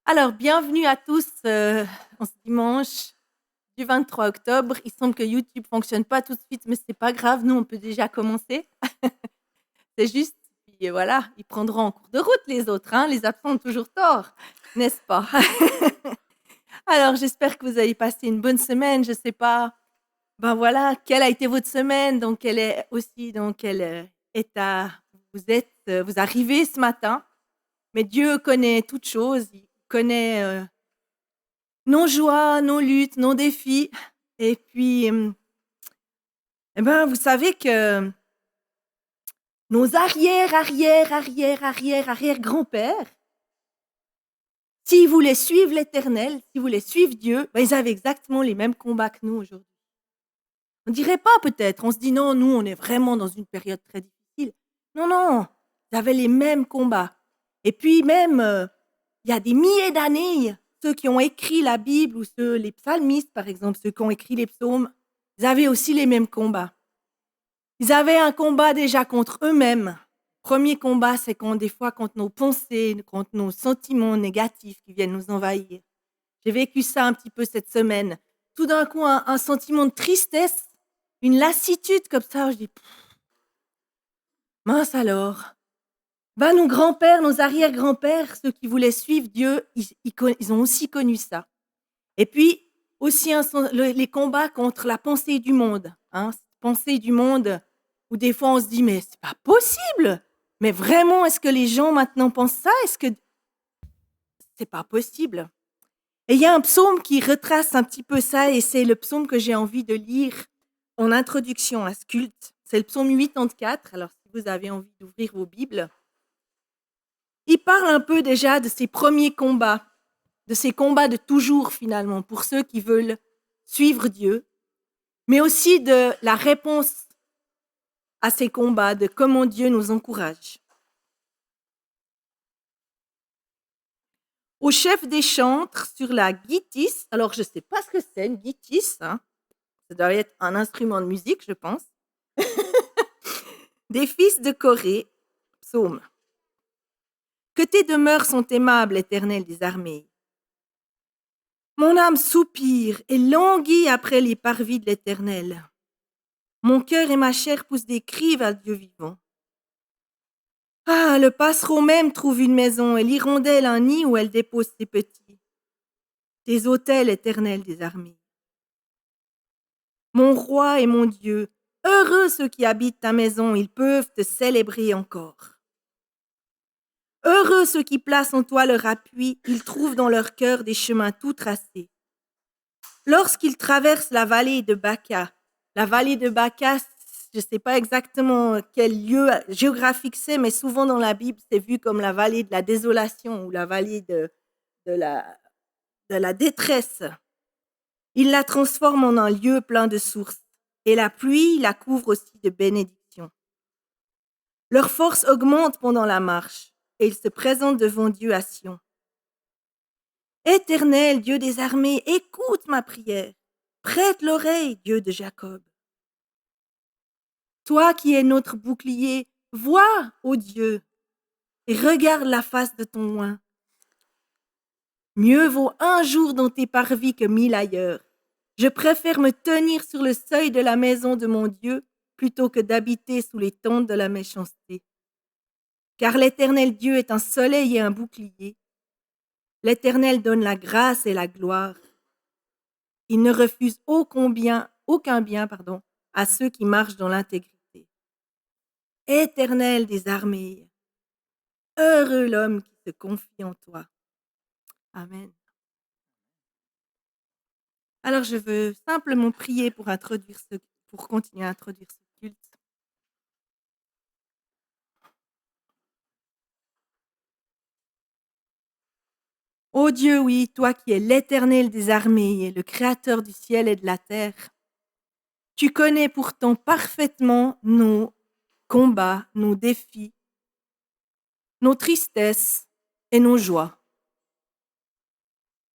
Alors, bienvenue à tous en ce dimanche du 23 octobre. Il semble que YouTube ne fonctionne pas tout de suite, mais ce n'est pas grave, nous, on peut déjà commencer. C'est juste, puis voilà, ils prendront en cours de route les autres, hein, les absents ont toujours tort, n'est-ce pas? Alors, j'espère que vous avez passé une bonne semaine. Je ne sais pas, ben voilà, quelle a été votre semaine, donc quelle est aussi, dans quel état vous arrivez ce matin. Mais Dieu connaît toutes choses, il connaît nos joies, nos luttes, nos défis. Et puis, eh ben, vous savez que nos arrière-grands-pères, s'ils voulaient suivre l'Éternel, s'ils voulaient suivre Dieu, ben, ils avaient exactement les mêmes combats que nous aujourd'hui. On ne dirait pas peut-être, on se dit non, nous, on est vraiment dans une période très difficile. Non, non, ils avaient les mêmes combats. Et puis même, il y a des milliers d'années, ceux qui ont écrit la Bible ou les psalmistes, par exemple, ceux qui ont écrit les psaumes, ils avaient aussi les mêmes combats. Ils avaient un combat déjà contre eux-mêmes. Premier combat, c'est quand des fois contre nos pensées, contre nos sentiments négatifs qui viennent nous envahir. J'ai vécu ça un petit peu cette semaine. Tout d'un coup, un sentiment de tristesse, une lassitude comme ça. Je dis, mince alors. Ben, nos grands-pères, nos arrière-grands-pères, ceux qui voulaient suivre Dieu, ils ont aussi connu ça. Et puis, aussi les combats contre la pensée du monde. Cette pensée du monde où des fois on se dit, mais c'est pas possible. Mais vraiment, est-ce que les gens maintenant pensent ça? Est-ce que c'est pas possible? Et il y a un psaume qui retrace un petit peu ça, et c'est le psaume que j'ai envie de lire en introduction à ce culte. C'est le psaume 84. Alors, si vous avez envie d'ouvrir vos Bibles, il parle un peu déjà de ses premiers combats, de ces combats de toujours finalement, pour ceux qui veulent suivre Dieu, mais aussi de la réponse à ces combats, de comment Dieu nous encourage. Au chef des chantres sur la guitis, alors je ne sais pas ce que c'est une guitis, ça doit être un instrument de musique, je pense, des fils de Corée, psaume. Que tes demeures sont aimables, Éternel des armées. Mon âme soupire et languit après les parvis de l'Éternel. Mon cœur et ma chair poussent des cris vers Dieu vivant. Ah, le passereau même trouve une maison et l'hirondelle un nid où elle dépose ses petits. Tes autels, Éternel des armées. Mon roi et mon Dieu, heureux ceux qui habitent ta maison, ils peuvent te célébrer encore. Heureux ceux qui placent en toi leur appui, ils trouvent dans leur cœur des chemins tout tracés. Lorsqu'ils traversent la vallée de Baca, je ne sais pas exactement quel lieu géographique c'est, mais souvent dans la Bible, c'est vu comme la vallée de la désolation ou la vallée de la détresse. Il la transforme en un lieu plein de sources, et la pluie la couvre aussi de bénédictions. Leur force augmente pendant la marche, et ils se présentent devant Dieu à Sion. Éternel, Dieu des armées, écoute ma prière. Prête l'oreille, Dieu de Jacob. Toi qui es notre bouclier, vois, ô Dieu, et regarde la face de ton oint. Mieux vaut un jour dans tes parvis que 1000 ailleurs. Je préfère me tenir sur le seuil de la maison de mon Dieu plutôt que d'habiter sous les tentes de la méchanceté. Car l'Éternel Dieu est un soleil et un bouclier. L'Éternel donne la grâce et la gloire. Il ne refuse aucun bien, à ceux qui marchent dans l'intégrité. Éternel des armées, heureux l'homme qui se confie en toi. Amen. Alors je veux simplement prier pour continuer à introduire ce culte. Ô Dieu, oui, toi qui es l'Éternel des armées et le Créateur du ciel et de la terre, tu connais pourtant parfaitement nos combats, nos défis, nos tristesses et nos joies.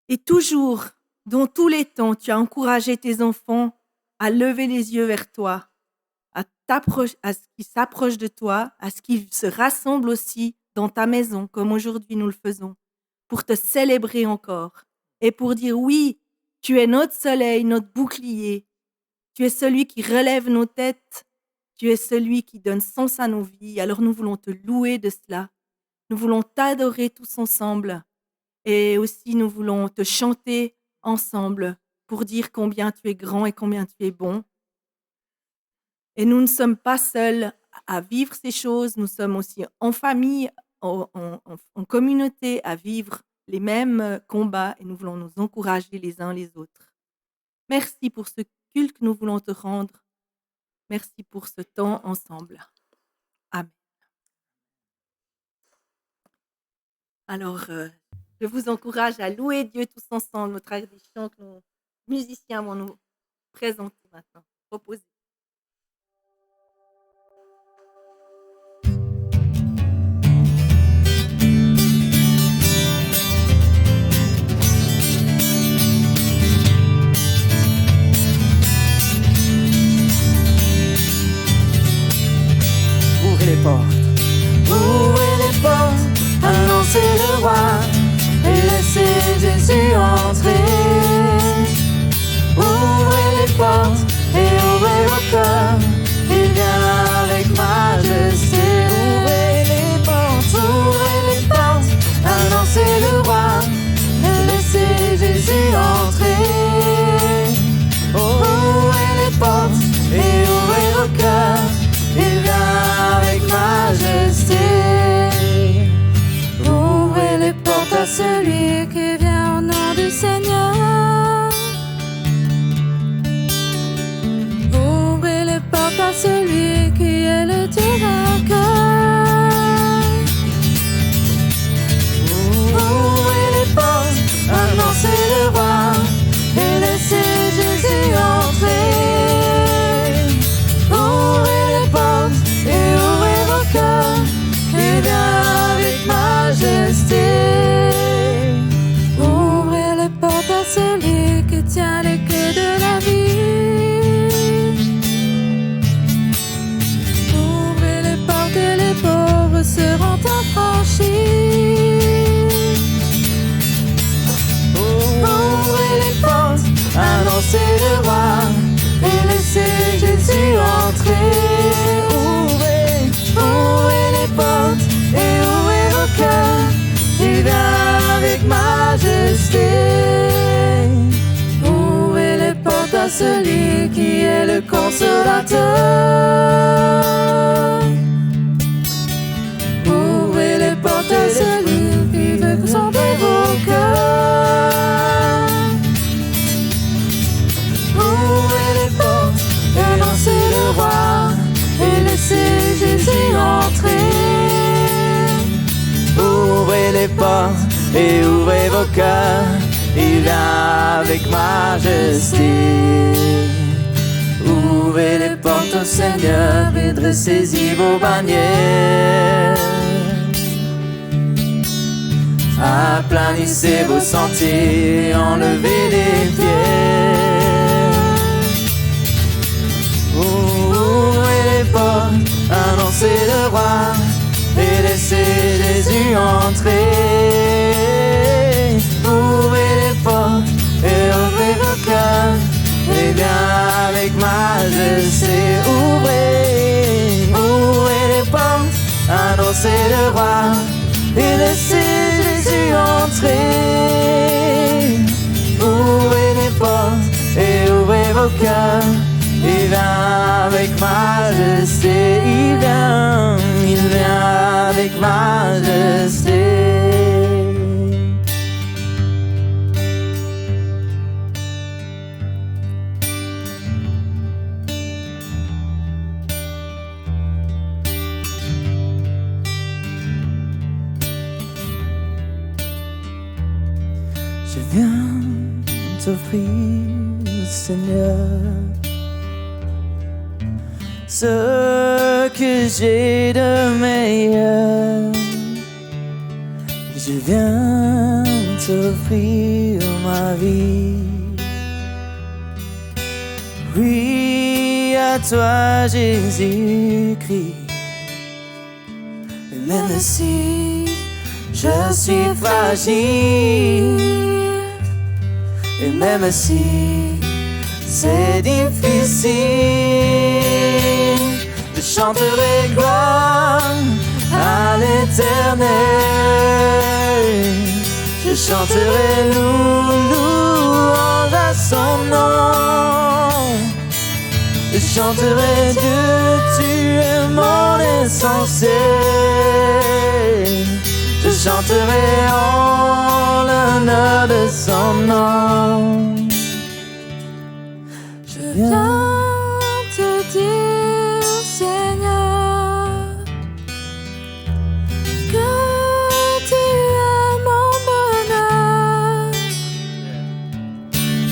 Et toujours, dans tous les temps, tu as encouragé tes enfants à lever les yeux vers toi, à ce qu'ils s'approchent de toi, à ce qu'ils se rassemblent aussi dans ta maison, comme aujourd'hui nous le faisons, pour te célébrer encore et pour dire oui, tu es notre soleil, notre bouclier. Tu es celui qui relève nos têtes. Tu es celui qui donne sens à nos vies. Alors nous voulons te louer de cela. Nous voulons t'adorer tous ensemble. Et aussi nous voulons te chanter ensemble pour dire combien tu es grand et combien tu es bon. Et nous ne sommes pas seuls à vivre ces choses. Nous sommes aussi en famille, en communauté, à vivre les mêmes combats. Et nous voulons nous encourager les uns les autres. Merci pour ce culte que nous voulons te rendre. Merci pour ce temps ensemble. Amen. Alors, je vous encourage à louer Dieu tous ensemble au travers des chants que nos musiciens vont nous présenter maintenant, proposer. Ouvrez les portes. Ouvrez les portes, annoncez le roi et laissez Jésus entrer. Ouvrez les portes et ouvrez vos cœurs, il vient avec majesté. Ouvrez les portes, annoncez le roi et laissez Jésus entrer. Ouvrez les portes et ouvrez vos cœurs, il vient avec majesté. Ouvrez les portes à celui qui vient au nom du Seigneur. Ouvrez les portes à celui qui est le Dieu vainqueur. Ouvrez les portes, annoncez le roi et laissez Jésus entrer. Ouvrez les portes et ouvrez vos cœurs, il vient avec majesté. Ouvrez les portes à celui qui tient les clés de la vie. Ouvrez les portes et les pauvres seront affranchis. Ouvrez les portes, annoncez le roi et laissez Jésus entrer. Ouvrez les portes et ouvrez vos cœurs, il vient avec majesté. Ouvrez les portes à celui qui est le consolateur. Ouvrez les portes à celui qui veut sauver vos cœurs. Ouvrez les portes et annoncez le roi et laissez Jésus entrer. Ouvrez les portes et ouvrez vos cœurs, il vient avec majesté. Ouvrez les portes au Seigneur et dressez-y vos bannières. Aplanissez vos sentiers, enlevez les pierres. Ouvrez les portes, annoncez le roi et laissez Jésus entrer. Ouvrez les portes et ouvrez vos cœurs, et viens avec majesté. Ouvrez les portes, annoncez le roi et laissez Jésus entrer. Ouvrez les portes et ouvrez vos cœurs, il vient avec majesté. Il vient avec majesté. Je viens t'offrir, Seigneur, ce que j'ai de meilleur. Je viens t'offrir ma vie. Oui, à toi Jésus-Christ. Et même si je suis fragile. Et même si c'est difficile, je chanterai gloire à l'Éternel. Je chanterai louange à son nom. Je chanterai Dieu, tu es mon essentiel. Je chanterai en l'honneur de son nom. Je viens te dire, Seigneur, que tu es mon bonheur.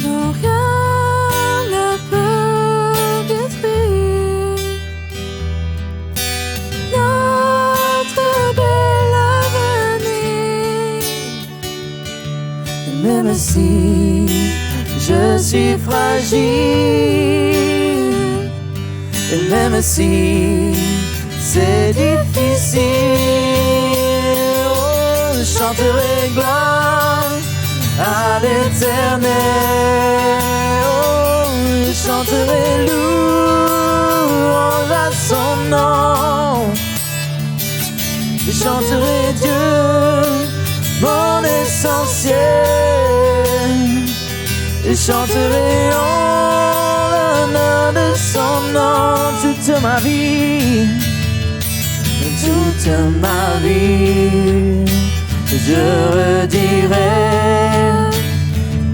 Non, rien ne peut détruire notre bel avenir. Et même si je suis fragile, et même si c'est difficile, oh, je chanterai gloire à l'Éternel. Oh, je chanterai louange à son nom. Je chanterai Dieu, mon essentiel. Je chanterai en l'honneur de son nom toute ma vie, toute ma vie. Je redirai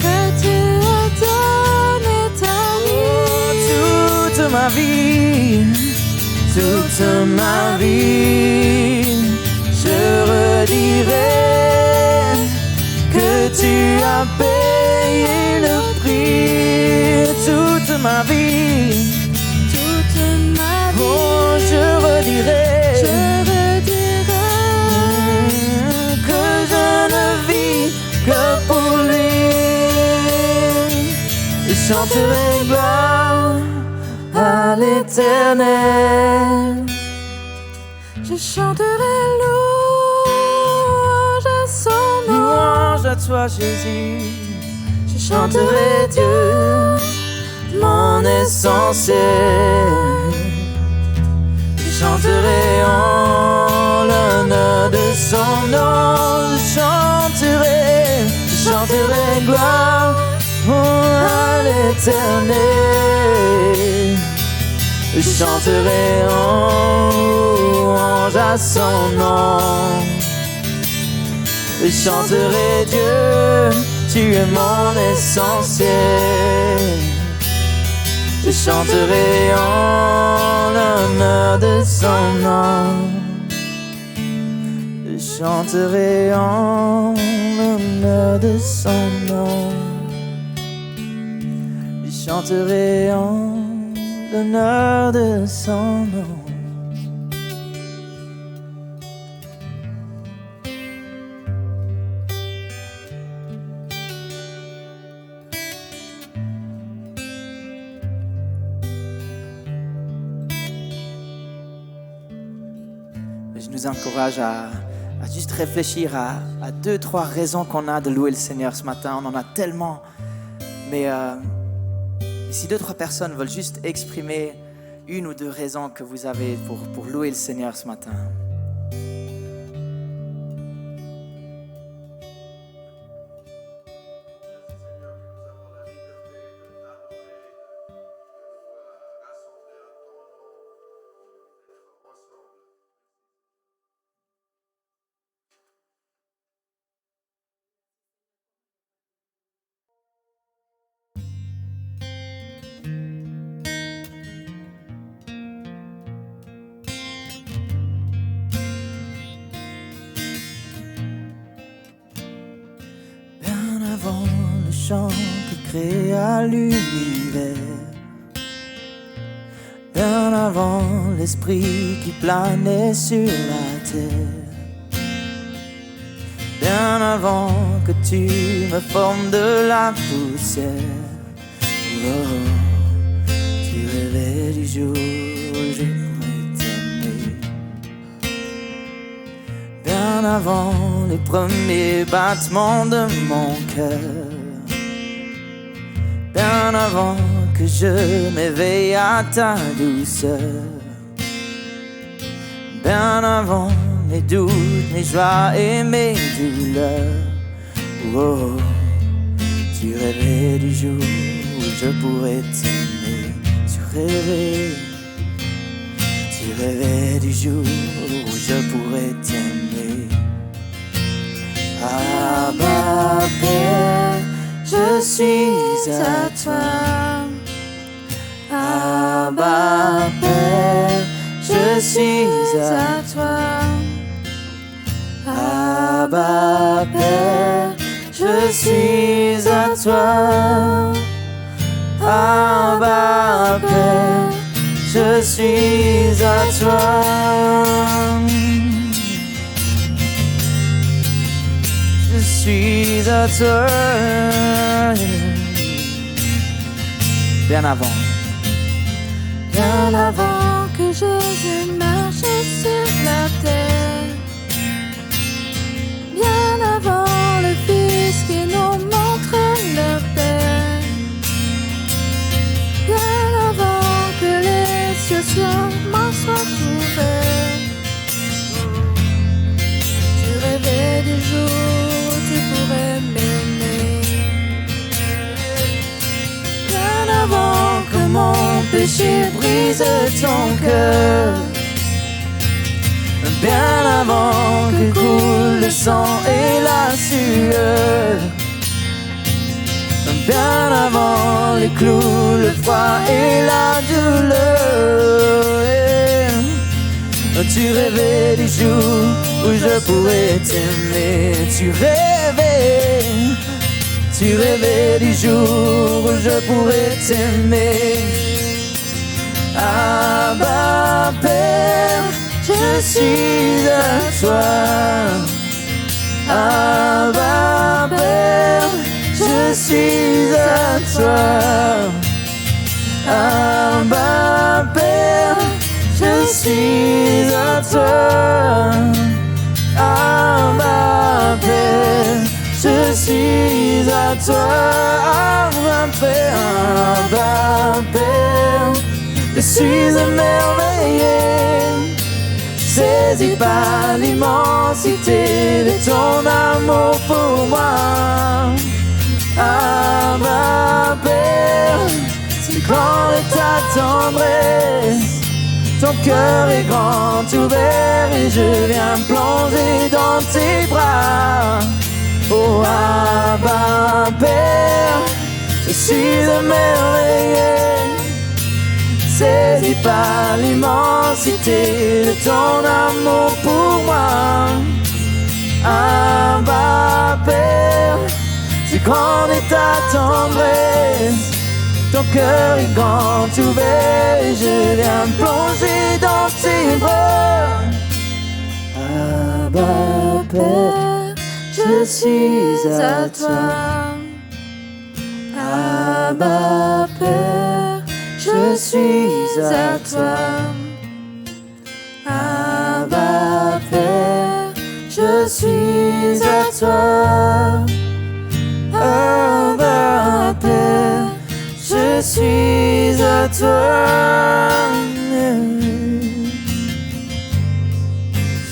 que tu as donné ta vie, toute ma vie, toute ma vie. Je redirai que tu as payé le prix, toute ma vie, oh, je redirai que je ne vis que pour lui. Je chanterai gloire à l'Éternel. Je chanterai louange à son nom. Louange à toi, Jésus. Je chanterai Dieu, mon essentiel. Je chanterai en l'honneur de son nom. Je chanterai gloire à l'Éternel. Je chanterai en louange à son nom. Je chanterai Dieu, tu es mon essentiel. Je chanterai en l'honneur de son nom. Je chanterai en l'honneur de son nom. Je chanterai en l'honneur de son nom. Je nous encourage à juste réfléchir à 2-3 raisons qu'on a de louer le Seigneur ce matin. On en a tellement. Mais si 2-3 personnes veulent juste exprimer 1 ou 2 raisons que vous avez pour louer le Seigneur ce matin. Avant le chant qui créa l'univers, bien avant l'esprit qui planait sur la terre, bien avant que tu me formes de la poussière. Oh, tu rêvais du jour où je pourrais t'aimer. Bien bien avant les premiers battements de mon cœur, bien avant que je m'éveille à ta douceur, bien avant mes doutes, mes joies et mes douleurs. Oh, tu rêvais du jour où je pourrais t'aimer. Tu rêvais du jour où je pourrais t'aimer. Abba Père, je suis à toi. Abba Père, je suis à toi. Abba Père, je suis à toi. Abba Père, je suis à toi. Je suis à toi. Bien avant que Jésus marche sur la terre, bien avant le Fils qui nous montre leur Père, bien avant que les cieux sur moi soient ouverts. Tu rêvais du jour où tu pourrais m'aimer, bien avant que mon péché brise ton cœur, bien avant que coule le sang et la sueur, bien avant les clous, le froid et la douleur. Tu rêvais du jour où je pourrais t'aimer. Tu rêvais du jour où je pourrais t'aimer. Abba Père, je suis à toi. Abba Père, je suis à toi. Abba Père, je suis à toi. Abba Père, je suis à toi. Abba Père, Abba Père, je suis émerveillé, saisi par l'immensité de ton amour pour moi. Abba Père, si grand est ta tendresse, ton cœur est grand ouvert et je viens plonger dans tes bras. Oh Abba Père, je suis émerveillé, saisi par l'immensité de ton amour pour moi. Abba Père, si grande est ta tendresse, ton cœur est grand ouvert et je viens plonger dans tes bras. Abba Père, je suis à toi. Abba Père, je suis à toi. Abba Père, je suis à toi. Abba Père, je suis à toi.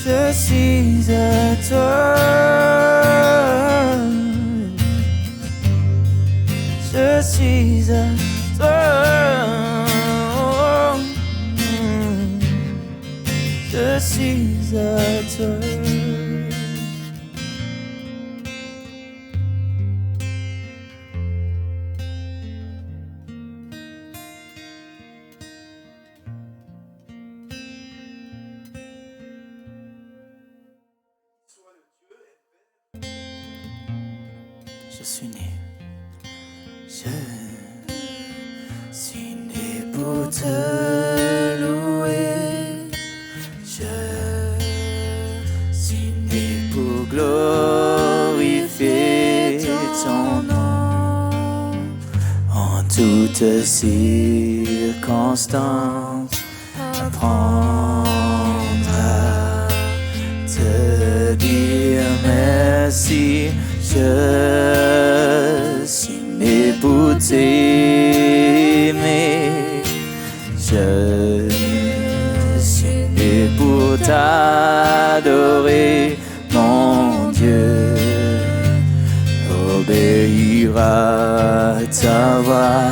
Je suis à toi. Je suis à toi. Je suis à toi. Je suis né. Je suis né pour te louer. Je suis né pour glorifier ton nom. En toutes circonstances, apprendre à te dire si je suis né pour t'aimer, je suis né pour t'adorer, mon Dieu, obéir à ta voix.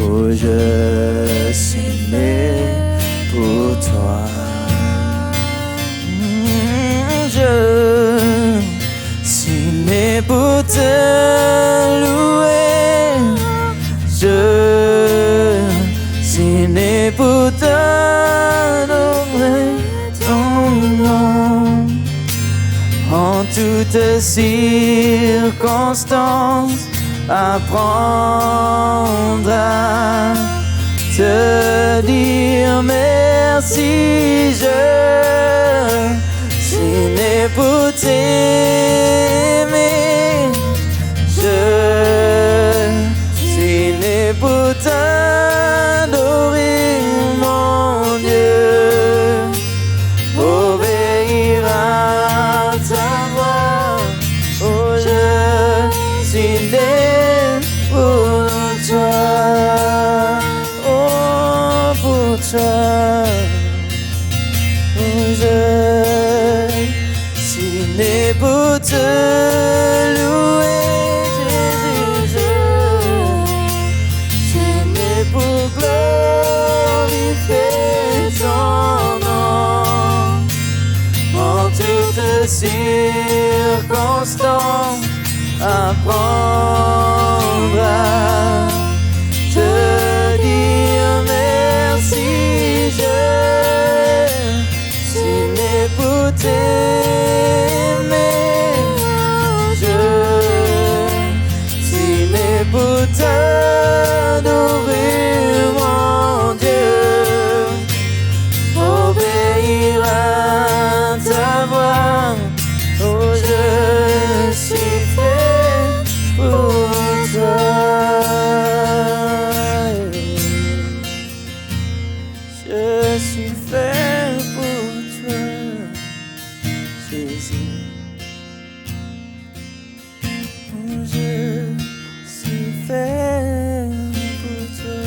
Oh, je suis né pour toi. Je suis né pour te louer. Je suis né pour t'adorer ton nom. En toutes circonstances, apprendre à te dire merci. Je suis né pour t'aimer. Je suis né pour t'adorer, mon Dieu, obéir à ta voix. Oh, je suis né pour toi, oh, pour toi. Oh, je suis né pour te louer, Jésus. Je suis né pour glorifier ton nom. En toutes circonstances, apprendre à te dire merci. Je suis né pour t'aimer. Je suis né pour t'adorer, mon Dieu, obéir à ta voix. Oh, je suis fait pour toi. Je suis fait pour toi, Jésus. Oh, je suis fait pour toi.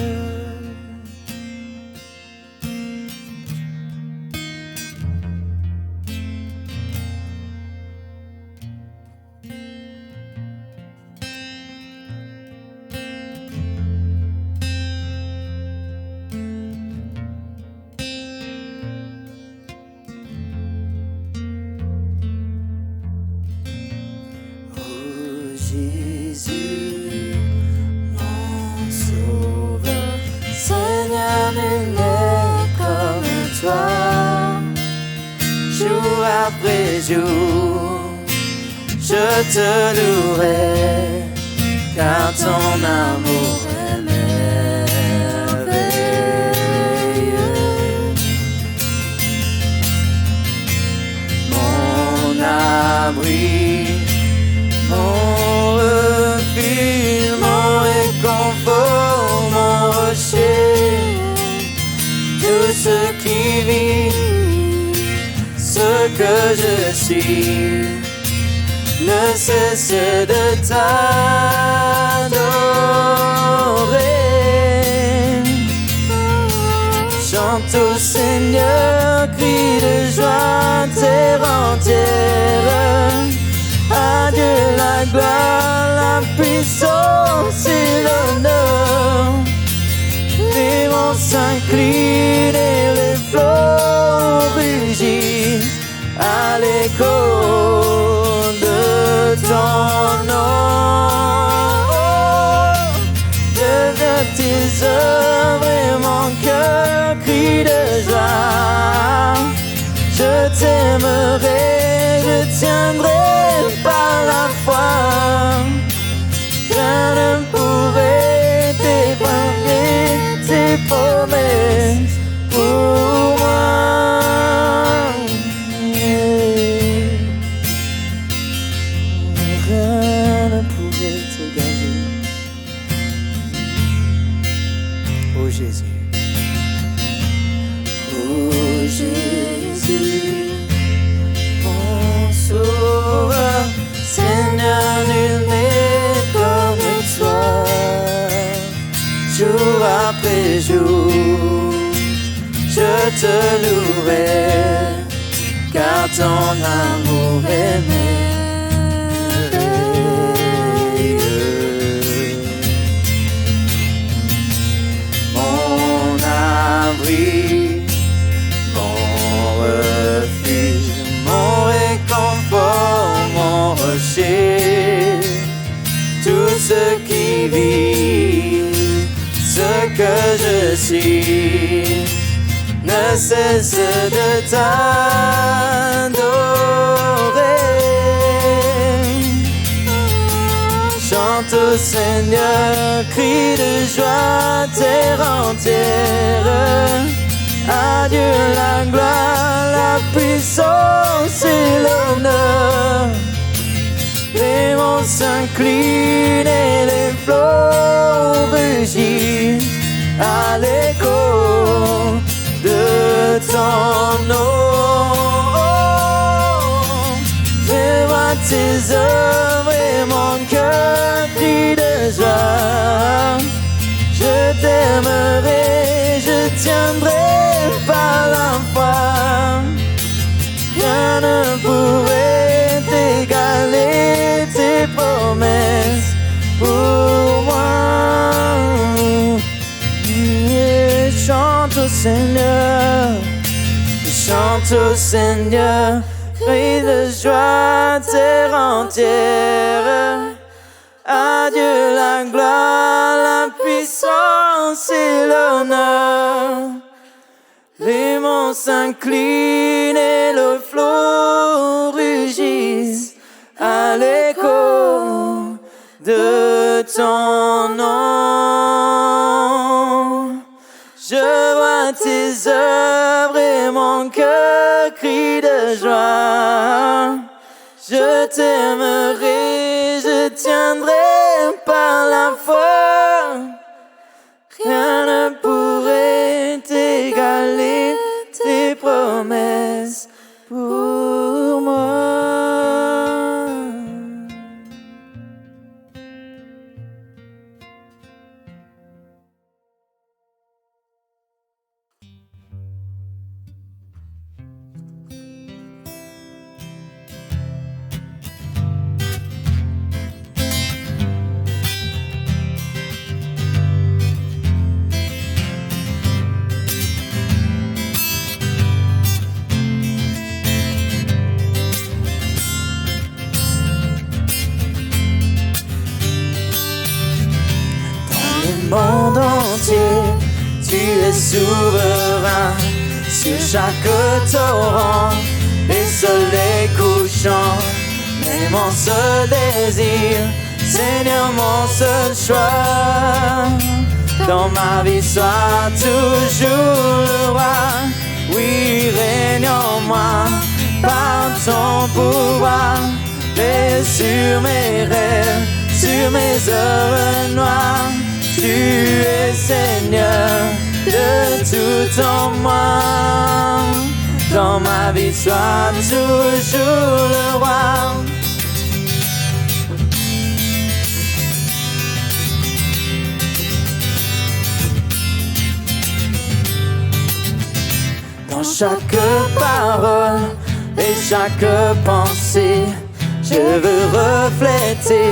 Oh, Jésus, mon sauveur, Seigneur, nul n'est comme toi. Jour après jour, je te louerai, car ton amour est merveilleux. Mon abri, mon refuge, mon réconfort, mon rocher, tout ce qui vit, ce que je suis, ne cesse de t'adorer. Chante au Seigneur, crie de joie, terre entière. À Dieu la gloire, la puissance et l'honneur. Les monts s'inclinent et les flots rugissent à l'écho de ton nom. Devant tes œuvres et mon cœur crie de joie. Je t'aimerai, je tiendrai par la foi. Rien ne pourrait t'ébranler tes promesses pour moi. Rien ne pourrait te gagner. Oh Jésus, oh Jésus, mon sauveur. après jour. Je te louerai, car ton amour est merveilleux. Mon abri, mon refuge, mon réconfort, mon rocher, tout ce qui vit, ce que je suis, ne cesse de t'adorer. Chante au Seigneur, crie de joie, terre entière. À Dieu la gloire, la puissance et l'honneur. Les monts s'inclinent et les flots rugissent à l'écho de ton nom. Je vois tes œuvres et mon cœur crie de joie. Je t'aimerai, je tiendrai par la foi. Rien ne pourrait t'égaler tes promesses pour moi. Et chante au Seigneur, chante au Seigneur, crie de joie, terre entière. À Dieu la gloire, la puissance et l'honneur. Les monts s'inclinent et le flot rugissent à l'écho de ton nom. Je vois tes œuvres et mon cœur crie de joie. Je t'aimerai, je tiendrai par la foi. Rien ne pourrait t'égaler tes promesses pour moi. Monde entier, tu es souverain sur chaque torrent et soleil couchant. Mais mon seul désir, Seigneur, mon seul choix, dans ma vie sois toujours le roi. Oui, règne en moi par ton pouvoir, et sur mes rêves, sur mes heures noires. Tu es Seigneur de tout en moi. Dans ma vie, sois toujours le roi. Dans chaque parole et chaque pensée, je veux refléter,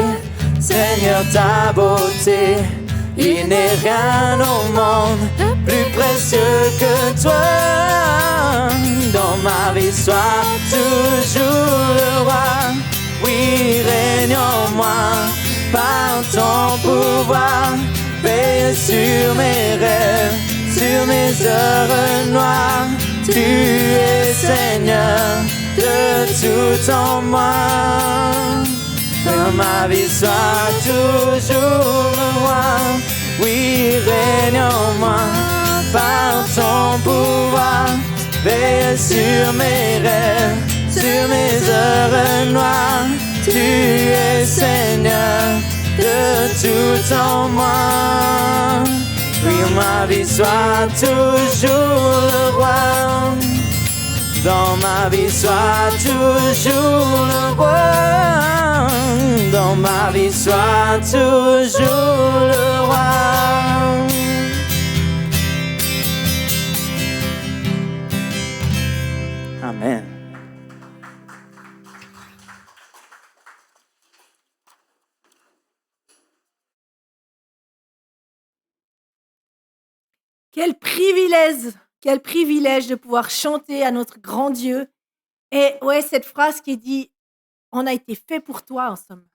Seigneur, ta beauté. Il n'est rien au monde plus précieux que toi. Dans ma vie, sois toujours le roi. Oui, règne en moi par ton pouvoir. Veille sur mes rêves, sur mes heures noires. Tu es Seigneur de tout en moi. Dans ma vie, sois toujours le roi. Oui, règne en moi par ton pouvoir. Veille sur mes rêves, sur mes heures noires. Tu es Seigneur de tout en moi. Oui, ma vie, sois toujours le roi. Dans ma vie, sois toujours le roi. Dans ma vie, sois toujours le roi. quel privilège de pouvoir chanter à notre grand Dieu. Et ouais, cette phrase qui dit, on a été fait pour toi, en somme.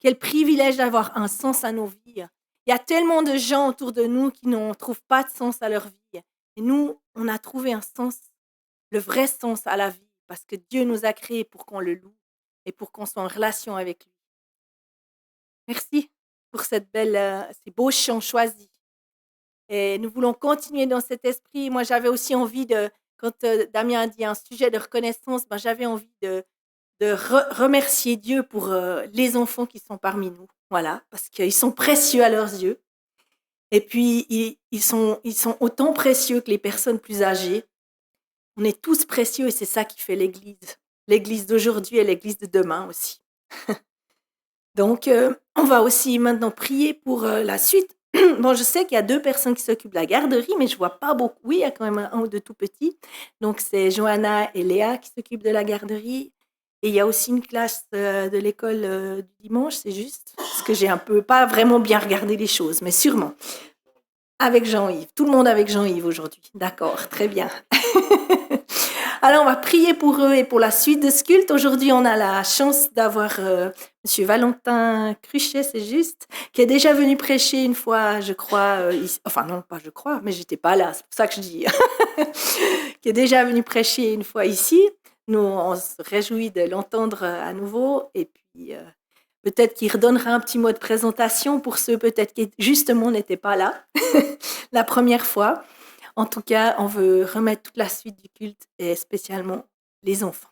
Quel privilège d'avoir un sens à nos vies. Il y a tellement de gens autour de nous qui ne trouvent pas de sens à leur vie. Et nous, on a trouvé un sens, le vrai sens à la vie, parce que Dieu nous a créés pour qu'on le loue et pour qu'on soit en relation avec lui. Merci pour ces beaux chants choisis. Et nous voulons continuer dans cet esprit. Moi, j'avais aussi envie quand Damien a dit un sujet de reconnaissance, j'avais envie de remercier Dieu pour les enfants qui sont parmi nous. Voilà, parce qu'ils sont précieux à leurs yeux. Et puis, ils sont autant précieux que les personnes plus âgées. On est tous précieux et c'est ça qui fait l'Église. L'Église d'aujourd'hui et l'Église de demain aussi. Donc, on va aussi maintenant prier pour la suite. Bon, je sais qu'il y a 2 personnes qui s'occupent de la garderie, mais je vois pas beaucoup. Oui, il y a quand même un ou 2 tout petits. Donc, c'est Johanna et Léa qui s'occupent de la garderie. Et il y a aussi une classe de l'école du dimanche, c'est juste. Parce que j'ai pas vraiment bien regardé les choses, mais sûrement. Avec Jean-Yves. Tout le monde avec Jean-Yves aujourd'hui. D'accord, très bien. Alors, on va prier pour eux et pour la suite de ce culte. Aujourd'hui, on a la chance d'avoir Monsieur Valentin Cruchet, c'est juste, qui est déjà venu prêcher une fois, je crois, ici. Enfin non, pas je crois, mais j'étais pas là, c'est pour ça que je dis. Qui est déjà venu prêcher une fois ici. Nous, on se réjouit de l'entendre à nouveau. Et puis, peut-être qu'il redonnera un petit mot de présentation pour ceux peut-être qui justement n'étaient pas là la première fois. En tout cas, on veut remettre toute la suite du culte et spécialement les enfants.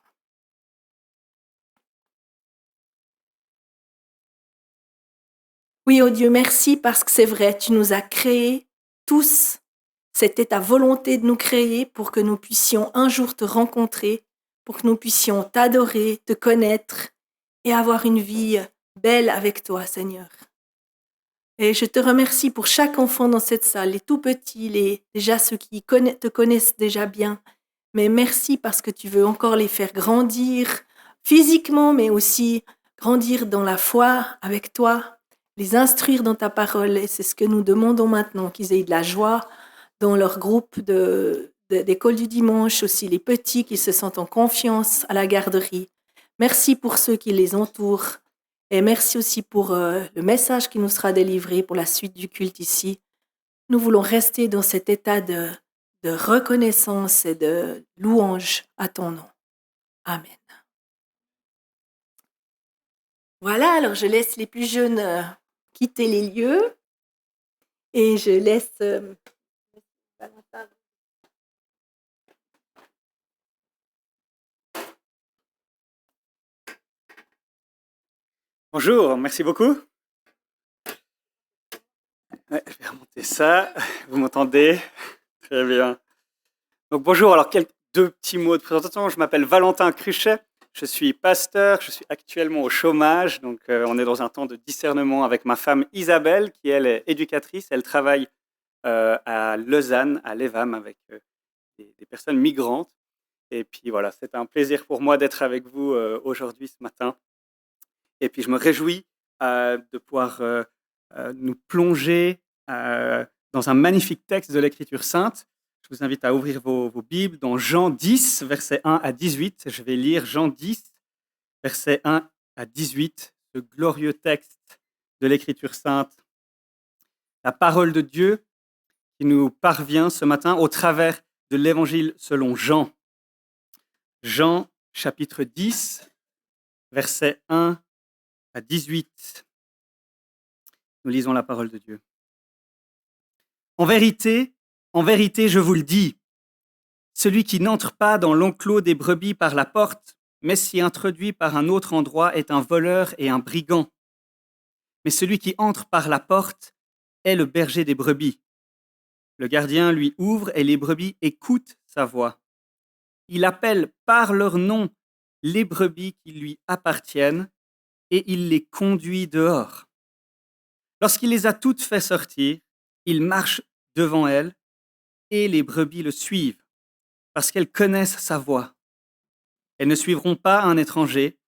Oui, oh Dieu, merci parce que c'est vrai, tu nous as créés tous. C'était ta volonté de nous créer pour que nous puissions un jour te rencontrer, pour que nous puissions t'adorer, te connaître et avoir une vie belle avec toi, Seigneur. Et je te remercie pour chaque enfant dans cette salle, les tout petits, déjà ceux qui te connaissent déjà bien. Mais merci parce que tu veux encore les faire grandir physiquement, mais aussi grandir dans la foi avec toi, les instruire dans ta parole. Et c'est ce que nous demandons maintenant, qu'ils aient de la joie dans leur groupe d'école du dimanche, aussi les petits qui se sentent en confiance à la garderie. Merci pour ceux qui les entourent. Et merci aussi pour le message qui nous sera délivré pour la suite du culte ici. Nous voulons rester dans cet état de reconnaissance et de louange à ton nom. Amen. Voilà, alors je laisse les plus jeunes quitter les lieux et je laisse Valentin. Bonjour, merci beaucoup. Ouais, je vais remonter ça. Vous m'entendez? Très bien. Donc bonjour, alors deux petits mots de présentation. Je m'appelle Valentin Cruchet, je suis pasteur, je suis actuellement au chômage. Donc on est dans un temps de discernement avec ma femme Isabelle, qui elle est éducatrice. Elle travaille à Lausanne, à l'EVAM, avec des personnes migrantes. Et puis voilà, c'est un plaisir pour moi d'être avec vous aujourd'hui, ce matin. Et puis, je me réjouis de pouvoir nous plonger dans un magnifique texte de l'Écriture sainte. Je vous invite à ouvrir vos Bibles dans Jean 10, versets 1 à 18. Je vais lire Jean 10, versets 1 à 18, ce glorieux texte de l'Écriture sainte. La parole de Dieu qui nous parvient ce matin au travers de l'Évangile selon Jean. Jean, chapitre 10, versets 1 à 18. Nous lisons la parole de Dieu. En vérité, je vous le dis, celui qui n'entre pas dans l'enclos des brebis par la porte, mais s'y introduit par un autre endroit, est un voleur et un brigand. Mais celui qui entre par la porte est le berger des brebis. Le gardien lui ouvre et les brebis écoutent sa voix. Il appelle par leur nom les brebis qui lui appartiennent et il les conduit dehors. Lorsqu'il les a toutes fait sortir, il marche devant elles et les brebis le suivent parce qu'elles connaissent sa voix. Elles ne suivront pas un étranger,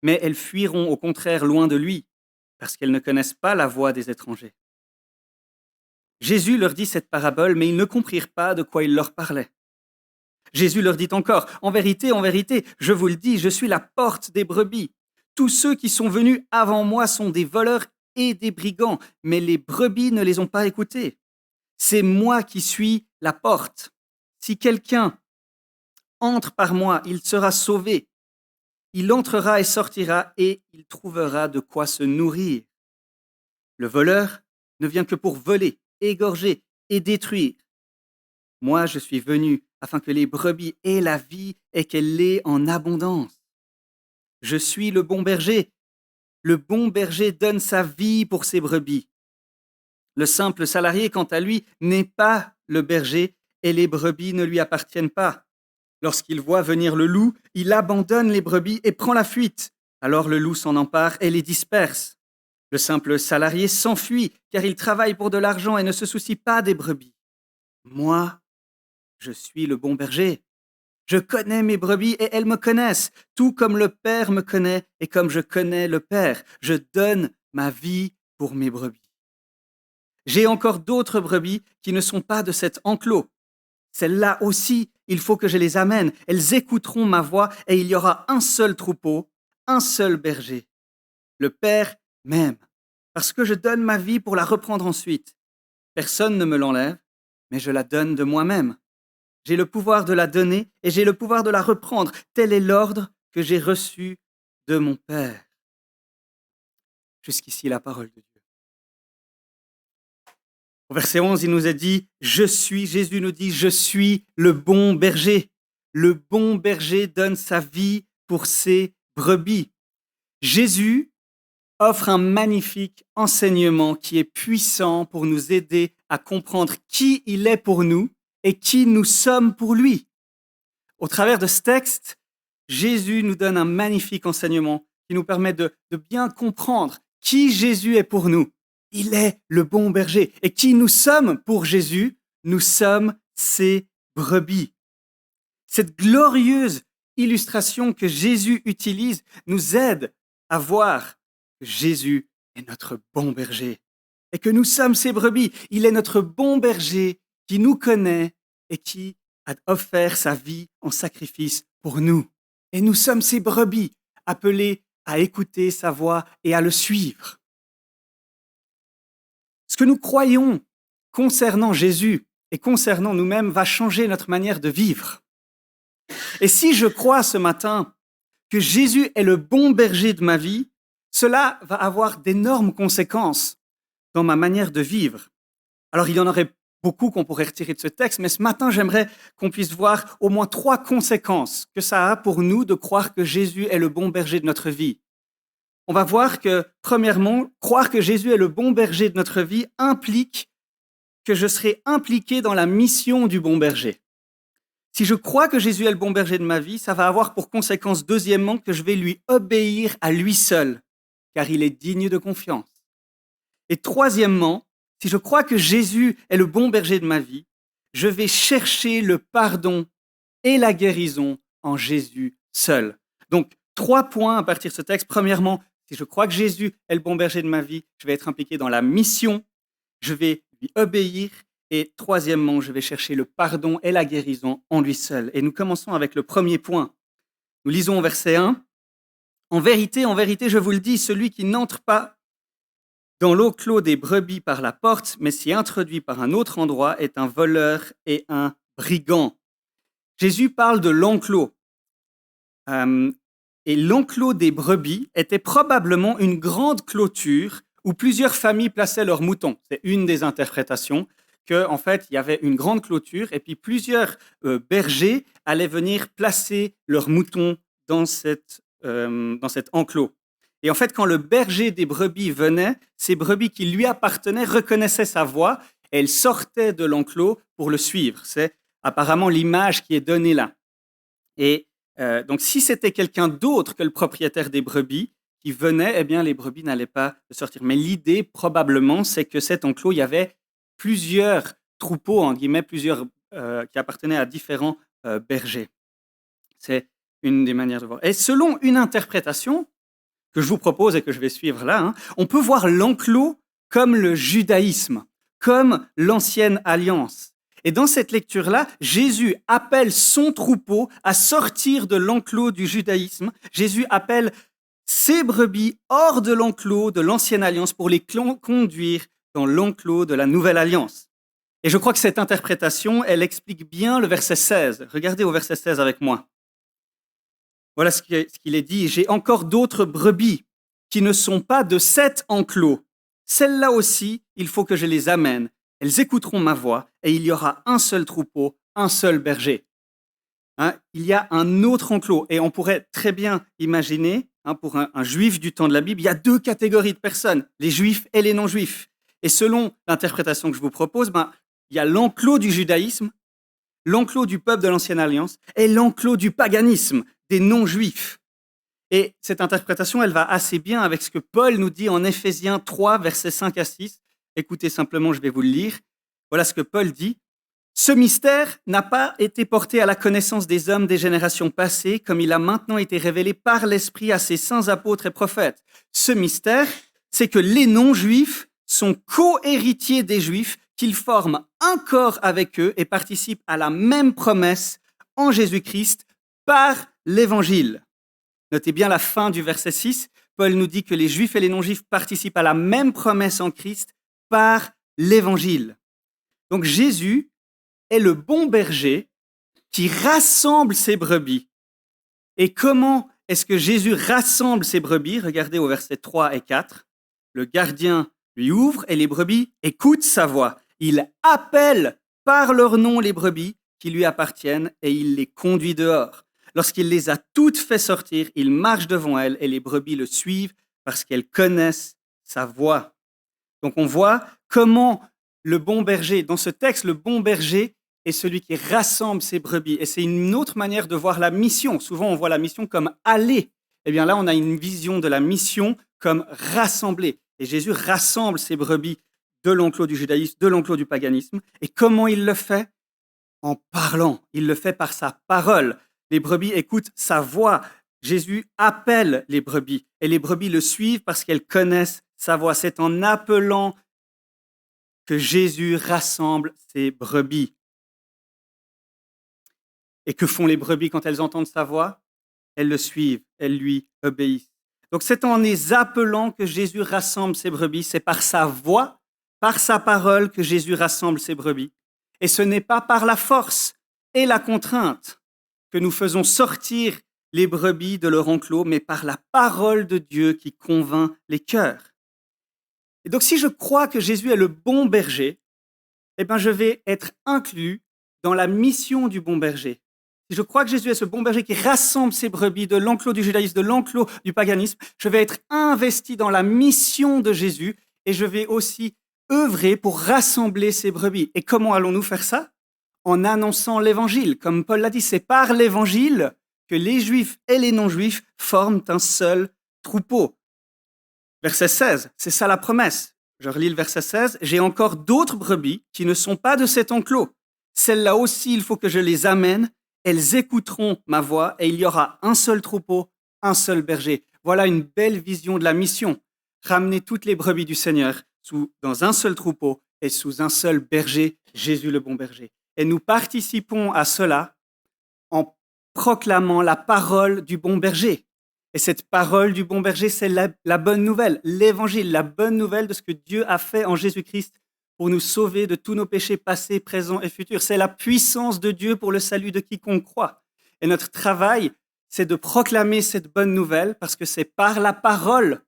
mais elles fuiront au contraire loin de lui parce qu'elles ne connaissent pas la voix des étrangers. Jésus leur dit cette parabole, mais ils ne comprirent pas de quoi il leur parlait. Jésus leur dit encore, en vérité, je vous le dis, je suis la porte des brebis. Tous ceux qui sont venus avant moi sont des voleurs et des brigands, mais les brebis ne les ont pas écoutés. C'est moi qui suis la porte. Si quelqu'un entre par moi, il sera sauvé. Il entrera et sortira et il trouvera de quoi se nourrir. Le voleur ne vient que pour voler, égorger et détruire. Moi, je suis venu afin que les brebis aient la vie et qu'elle l'ait en abondance. Je suis le bon berger. Le bon berger donne sa vie pour ses brebis. Le simple salarié, quant à lui, n'est pas le berger et les brebis ne lui appartiennent pas. Lorsqu'il voit venir le loup, il abandonne les brebis et prend la fuite. Alors le loup s'en empare et les disperse. Le simple salarié s'enfuit car il travaille pour de l'argent et ne se soucie pas des brebis. Moi, je suis le bon berger. Je connais mes brebis et elles me connaissent, tout comme le Père me connaît et comme je connais le Père. Je donne ma vie pour mes brebis. J'ai encore d'autres brebis qui ne sont pas de cet enclos. Celles-là aussi, il faut que je les amène. Elles écouteront ma voix et il y aura un seul troupeau, un seul berger. Le Père m'aime parce que je donne ma vie pour la reprendre ensuite. Personne ne me l'enlève, mais je la donne de moi-même. J'ai le pouvoir de la donner et j'ai le pouvoir de la reprendre. Tel est l'ordre que j'ai reçu de mon Père. Jusqu'ici la parole de Dieu. Au verset 11, il nous a dit, Jésus nous dit, je suis le bon berger. Le bon berger donne sa vie pour ses brebis. Jésus offre un magnifique enseignement qui est puissant pour nous aider à comprendre qui il est pour nous et qui nous sommes pour lui. Au travers de ce texte, Jésus nous donne un magnifique enseignement qui nous permet de bien comprendre qui Jésus est pour nous. Il est le bon berger. Et qui nous sommes pour Jésus? Nous sommes ses brebis. Cette glorieuse illustration que Jésus utilise nous aide à voir que Jésus est notre bon berger et que nous sommes ses brebis. Il est notre bon berger qui nous connaît et qui a offert sa vie en sacrifice pour nous. Et nous sommes ses brebis, appelés à écouter sa voix et à le suivre. Ce que nous croyons concernant Jésus et concernant nous-mêmes va changer notre manière de vivre. Et si je crois ce matin que Jésus est le bon berger de ma vie, cela va avoir d'énormes conséquences dans ma manière de vivre. Alors, il y en aurait beaucoup qu'on pourrait retirer de ce texte, mais ce matin, j'aimerais qu'on puisse voir au moins 3 conséquences que ça a pour nous de croire que Jésus est le bon berger de notre vie. On va voir que, premièrement, croire que Jésus est le bon berger de notre vie implique que je serai impliqué dans la mission du bon berger. Si je crois que Jésus est le bon berger de ma vie, ça va avoir pour conséquence, deuxièmement, que je vais lui obéir à lui seul, car il est digne de confiance. Et troisièmement, si je crois que Jésus est le bon berger de ma vie, je vais chercher le pardon et la guérison en Jésus seul. Donc, 3 points à partir de ce texte. Premièrement, si je crois que Jésus est le bon berger de ma vie, je vais être impliqué dans la mission, je vais lui obéir. Et troisièmement, je vais chercher le pardon et la guérison en lui seul. Et nous commençons avec le premier point. Nous lisons au verset 1. En vérité, je vous le dis, celui qui n'entre pas dans l'enclos des brebis par la porte, mais s'y introduit par un autre endroit, est un voleur et un brigand. Jésus parle de l'enclos. Et l'enclos des brebis était probablement une grande clôture où plusieurs familles plaçaient leurs moutons. C'est une des interprétations, qu'en fait, il y avait une grande clôture et puis plusieurs bergers allaient venir placer leurs moutons dans cet enclos. Et en fait, quand le berger des brebis venait, ces brebis qui lui appartenaient reconnaissaient sa voix et elles sortaient de l'enclos pour le suivre. C'est apparemment l'image qui est donnée là. Et donc, si c'était quelqu'un d'autre que le propriétaire des brebis qui venait, eh bien, les brebis n'allaient pas sortir. Mais l'idée, probablement, c'est que cet enclos, il y avait plusieurs troupeaux, en guillemets, qui appartenaient à différents bergers. C'est une des manières de voir. Et selon une interprétation que je vous propose et que je vais suivre là, on peut voir l'enclos comme le judaïsme, comme l'ancienne alliance. Et dans cette lecture-là, Jésus appelle son troupeau à sortir de l'enclos du judaïsme. Jésus appelle ses brebis hors de l'enclos de l'ancienne alliance pour les conduire dans l'enclos de la nouvelle alliance. Et je crois que cette interprétation, elle explique bien le verset 16. Regardez au verset 16 avec moi. Voilà ce qu'il est dit. « J'ai encore d'autres brebis qui ne sont pas de cet enclos. Celles-là aussi, il faut que je les amène. Elles écouteront ma voix et il y aura un seul troupeau, un seul berger. » Il y a un autre enclos et on pourrait très bien imaginer, pour un juif du temps de la Bible, il y a deux catégories de personnes, les juifs et les non-juifs. Et selon l'interprétation que je vous propose, il y a l'enclos du judaïsme, l'enclos du peuple de l'Ancienne Alliance et l'enclos du paganisme, des non-juifs. Et cette interprétation, elle va assez bien avec ce que Paul nous dit en Éphésiens 3, versets 5 à 6. Écoutez simplement, je vais vous le lire. Voilà ce que Paul dit. « Ce mystère n'a pas été porté à la connaissance des hommes des générations passées, comme il a maintenant été révélé par l'Esprit à ses saints apôtres et prophètes. Ce mystère, c'est que les non-juifs sont co-héritiers des juifs, qu'ils forment un corps avec eux et participent à la même promesse en Jésus-Christ par l'Évangile. » Notez bien la fin du verset 6. Paul nous dit que les juifs et les non-juifs participent à la même promesse en Christ par l'Évangile. Donc Jésus est le bon berger qui rassemble ses brebis. Et comment est-ce que Jésus rassemble ses brebis? Regardez au verset 3 et 4. Le gardien lui ouvre et les brebis écoutent sa voix. Il appelle par leur nom les brebis qui lui appartiennent et il les conduit dehors. Lorsqu'il les a toutes fait sortir, il marche devant elles et les brebis le suivent parce qu'elles connaissent sa voix. Donc on voit comment le bon berger, dans ce texte, le bon berger est celui qui rassemble ses brebis. Et c'est une autre manière de voir la mission. Souvent, on voit la mission comme aller. Eh bien là, on a une vision de la mission comme rassembler. Et Jésus rassemble ses brebis de l'enclos du judaïsme, de l'enclos du paganisme. Et comment il le fait? En parlant. Il le fait par sa parole. Les brebis écoutent sa voix. Jésus appelle les brebis et les brebis le suivent parce qu'elles connaissent sa voix. C'est en appelant que Jésus rassemble ses brebis. Et que font les brebis quand elles entendent sa voix? Elles le suivent, elles lui obéissent. Donc c'est en les appelant que Jésus rassemble ses brebis. C'est par sa voix, par sa parole que Jésus rassemble ses brebis. Et ce n'est pas par la force et la contrainte que nous faisons sortir les brebis de leur enclos, mais par la parole de Dieu qui convainc les cœurs. Et donc, si je crois que Jésus est le bon berger, eh bien, je vais être inclus dans la mission du bon berger. Si je crois que Jésus est ce bon berger qui rassemble ses brebis de l'enclos du judaïsme, de l'enclos du paganisme, je vais être investi dans la mission de Jésus et je vais aussi œuvrer pour rassembler ces brebis. Et comment allons-nous faire ça? En annonçant l'évangile. Comme Paul l'a dit, c'est par l'évangile que les juifs et les non-juifs forment un seul troupeau. Verset 16, c'est ça la promesse. Je relis le verset 16. « J'ai encore d'autres brebis qui ne sont pas de cet enclos. Celles-là aussi, il faut que je les amène. Elles écouteront ma voix et il y aura un seul troupeau, un seul berger. » Voilà une belle vision de la mission. Ramener toutes les brebis du Seigneur dans un seul troupeau et sous un seul berger, Jésus le bon berger. Et nous participons à cela en proclamant la parole du bon berger. Et cette parole du bon berger, c'est la bonne nouvelle, l'évangile, la bonne nouvelle de ce que Dieu a fait en Jésus-Christ pour nous sauver de tous nos péchés passés, présents et futurs. C'est la puissance de Dieu pour le salut de quiconque croit. Et notre travail, c'est de proclamer cette bonne nouvelle parce que c'est par la parole,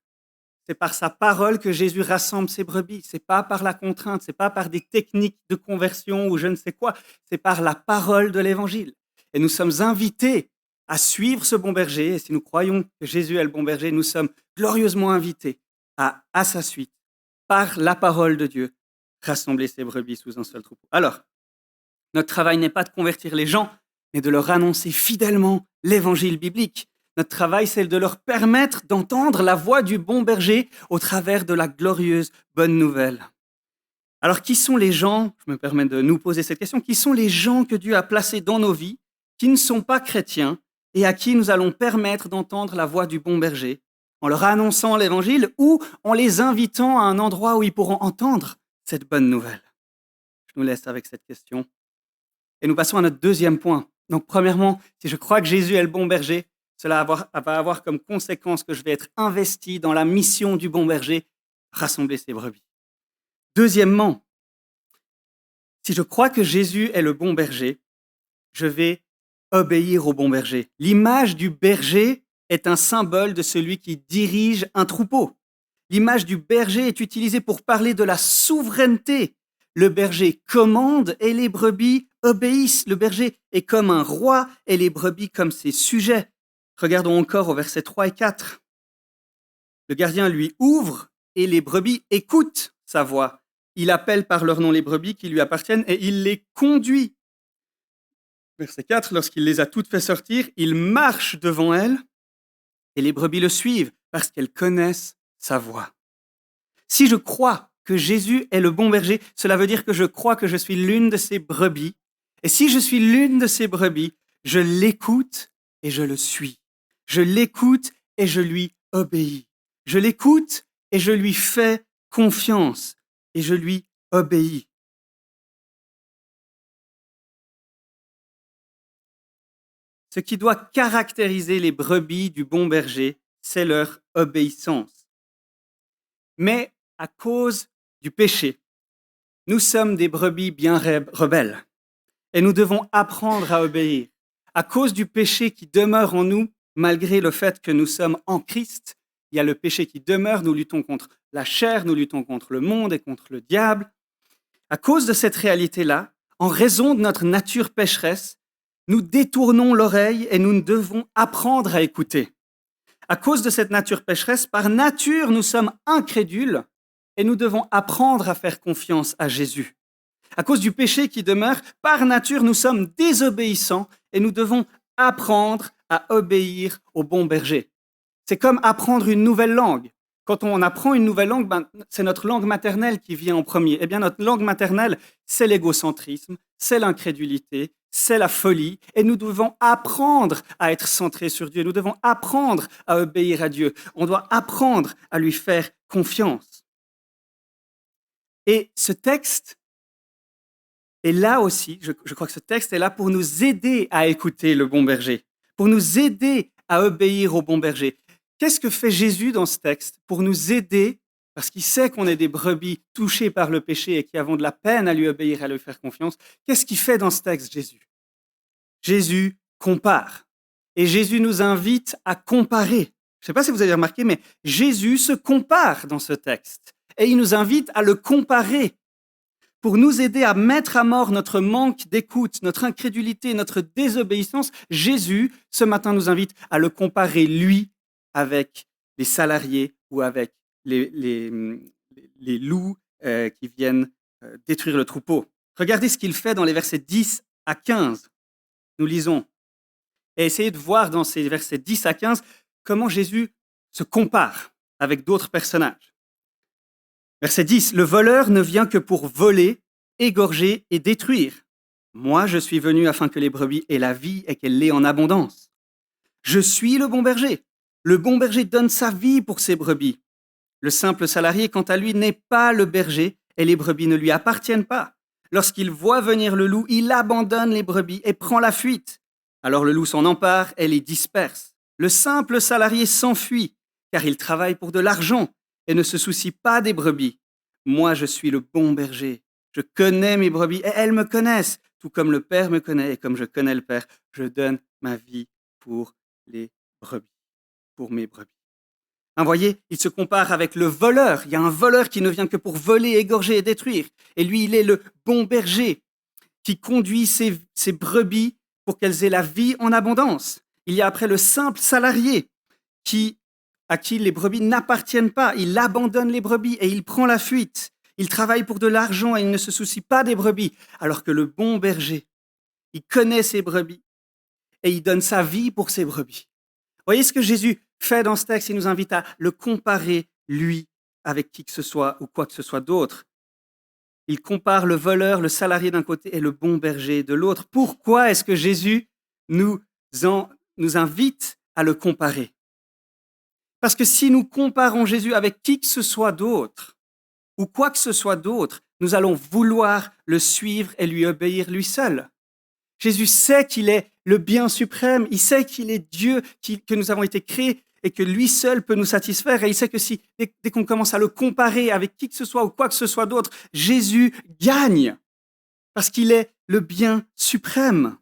c'est par sa parole que Jésus rassemble ses brebis. C'est pas par la contrainte, c'est pas par des techniques de conversion ou je ne sais quoi. C'est par la parole de l'évangile. Et nous sommes invités à suivre ce bon berger. Et si nous croyons que Jésus est le bon berger, nous sommes glorieusement invités à sa suite, par la parole de Dieu, rassembler ses brebis sous un seul troupeau. Alors, notre travail n'est pas de convertir les gens, mais de leur annoncer fidèlement l'évangile biblique. Notre travail, c'est de leur permettre d'entendre la voix du bon berger au travers de la glorieuse bonne nouvelle. Alors, qui sont les gens, je me permets de nous poser cette question, qui sont les gens que Dieu a placés dans nos vies, qui ne sont pas chrétiens et à qui nous allons permettre d'entendre la voix du bon berger en leur annonçant l'évangile ou en les invitant à un endroit où ils pourront entendre cette bonne nouvelle? nous laisse avec cette question. Et nous passons à notre deuxième point. Donc, premièrement, si je crois que Jésus est le bon berger, cela va avoir comme conséquence que je vais être investi dans la mission du bon berger, rassembler ses brebis. Deuxièmement, si je crois que Jésus est le bon berger, je vais obéir au bon berger. L'image du berger est un symbole de celui qui dirige un troupeau. L'image du berger est utilisée pour parler de la souveraineté. Le berger commande et les brebis obéissent. Le berger est comme un roi et les brebis comme ses sujets. Regardons encore au verset 3 et 4. Le gardien lui ouvre et les brebis écoutent sa voix. Il appelle par leur nom les brebis qui lui appartiennent et il les conduit. Verset 4, lorsqu'il les a toutes fait sortir, il marche devant elles et les brebis le suivent parce qu'elles connaissent sa voix. Si je crois que Jésus est le bon berger, cela veut dire que je crois que je suis l'une de ses brebis. Et si je suis l'une de ses brebis, je l'écoute et je le suis. Je l'écoute et je lui obéis. Je l'écoute et je lui fais confiance et je lui obéis. Ce qui doit caractériser les brebis du bon berger, c'est leur obéissance. Mais à cause du péché, nous sommes des brebis bien rebelles et nous devons apprendre à obéir. À cause du péché qui demeure en nous, malgré le fait que nous sommes en Christ, il y a le péché qui demeure, nous luttons contre la chair, nous luttons contre le monde et contre le diable. À cause de cette réalité-là, en raison de notre nature pécheresse, nous détournons l'oreille et nous devons apprendre à écouter. À cause de cette nature pécheresse, par nature, nous sommes incrédules et nous devons apprendre à faire confiance à Jésus. À cause du péché qui demeure, par nature, nous sommes désobéissants et nous devons apprendre à obéir au bon berger. C'est comme apprendre une nouvelle langue. Quand on apprend une nouvelle langue, c'est notre langue maternelle qui vient en premier. Eh bien, notre langue maternelle, c'est l'égocentrisme, c'est l'incrédulité, c'est la folie. Et nous devons apprendre à être centrés sur Dieu. Nous devons apprendre à obéir à Dieu. On doit apprendre à lui faire confiance. Et ce texte est là aussi, je crois que ce texte est là pour nous aider à écouter le bon berger, pour nous aider à obéir au bon berger. Qu'est-ce que fait Jésus dans ce texte pour nous aider, parce qu'il sait qu'on est des brebis touchées par le péché et qui avons de la peine à lui obéir, à lui faire confiance? Qu'est-ce qu'il fait dans ce texte, Jésus? Jésus compare. Et Jésus nous invite à comparer. Je ne sais pas si vous avez remarqué, mais Jésus se compare dans ce texte. Et il nous invite à le comparer pour nous aider à mettre à mort notre manque d'écoute, notre incrédulité, notre désobéissance. Jésus, ce matin, nous invite à le comparer, lui, avec les salariés ou avec les loups qui viennent détruire le troupeau. Regardez ce qu'il fait dans les versets 10 à 15. Nous lisons. Et essayez de voir dans ces versets 10 à 15 comment Jésus se compare avec d'autres personnages. Verset 10. Le voleur ne vient que pour voler, égorger et détruire. Moi, je suis venu afin que les brebis aient la vie et qu'elle l'ait en abondance. Je suis le bon berger. Le bon berger donne sa vie pour ses brebis. Le simple salarié, quant à lui, n'est pas le berger et les brebis ne lui appartiennent pas. Lorsqu'il voit venir le loup, il abandonne les brebis et prend la fuite. Alors le loup s'en empare et les disperse. Le simple salarié s'enfuit, car il travaille pour de l'argent et ne se soucie pas des brebis. Moi, je suis le bon berger. Je connais mes brebis et elles me connaissent, tout comme le Père me connaît et comme je connais le Père. Je donne ma vie pour les brebis, pour mes brebis. Vous voyez, il se compare avec le voleur. Il y a un voleur qui ne vient que pour voler, égorger et détruire. Et lui, il est le bon berger qui conduit ses brebis pour qu'elles aient la vie en abondance. Il y a après le simple salarié à qui les brebis n'appartiennent pas. Il abandonne les brebis et il prend la fuite. Il travaille pour de l'argent et il ne se soucie pas des brebis. Alors que le bon berger, il connaît ses brebis et il donne sa vie pour ses brebis. Voyez ce que Jésus fait dans ce texte, il nous invite à le comparer, lui, avec qui que ce soit ou quoi que ce soit d'autre. Il compare le voleur, le salarié d'un côté et le bon berger de l'autre. Pourquoi est-ce que Jésus nous invite à le comparer? Parce que si nous comparons Jésus avec qui que ce soit d'autre, ou quoi que ce soit d'autre, nous allons vouloir le suivre et lui obéir lui seul. Jésus sait qu'il est le bien suprême, il sait qu'il est Dieu, que nous avons été créés et que lui seul peut nous satisfaire. Et il sait que si, dès qu'on commence à le comparer avec qui que ce soit ou quoi que ce soit d'autre, Jésus gagne parce qu'il est le bien suprême.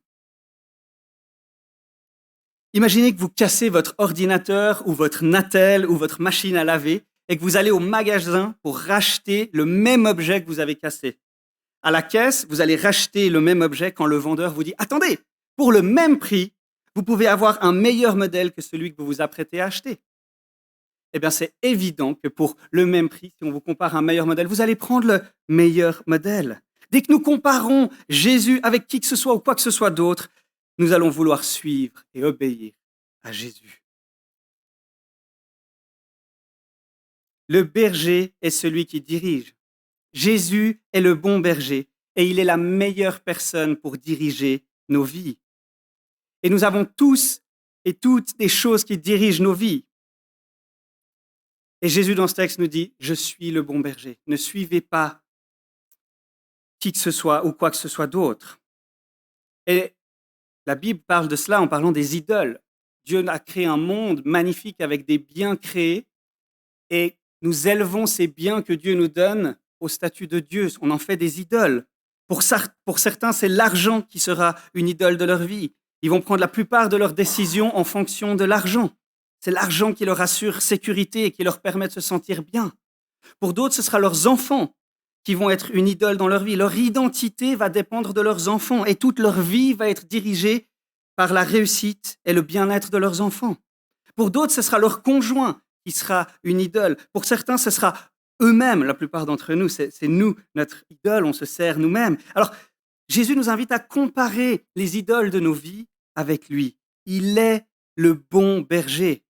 Imaginez que vous cassez votre ordinateur ou votre Natel ou votre machine à laver et que vous allez au magasin pour racheter le même objet que vous avez cassé. À la caisse, vous allez racheter le même objet quand le vendeur vous dit « Attendez, pour le même prix, vous pouvez avoir un meilleur modèle que celui que vous vous apprêtez à acheter. » Eh bien, c'est évident que pour le même prix, si on vous compare un meilleur modèle, vous allez prendre le meilleur modèle. Dès que nous comparons Jésus avec qui que ce soit ou quoi que ce soit d'autre, nous allons vouloir suivre et obéir à Jésus. Le berger est celui qui dirige. Jésus est le bon berger et il est la meilleure personne pour diriger nos vies. Et nous avons tous et toutes des choses qui dirigent nos vies. Et Jésus dans ce texte nous dit, je suis le bon berger. Ne suivez pas qui que ce soit ou quoi que ce soit d'autre. Et la Bible parle de cela en parlant des idoles. Dieu a créé un monde magnifique avec des biens créés et nous élevons ces biens que Dieu nous donne au statut de Dieu. On en fait des idoles. Pour certains, c'est l'argent qui sera une idole de leur vie. Ils vont prendre la plupart de leurs décisions en fonction de l'argent. C'est l'argent qui leur assure sécurité et qui leur permet de se sentir bien. Pour d'autres, ce sera leurs enfants qui vont être une idole dans leur vie. Leur identité va dépendre de leurs enfants et toute leur vie va être dirigée par la réussite et le bien-être de leurs enfants. Pour d'autres, ce sera leur conjoint qui sera une idole. Pour certains, ce sera eux-mêmes, la plupart d'entre nous, c'est nous, notre idole, on se sert nous-mêmes. Alors, Jésus nous invite à comparer les idoles de nos vies avec lui. Il est le bon berger.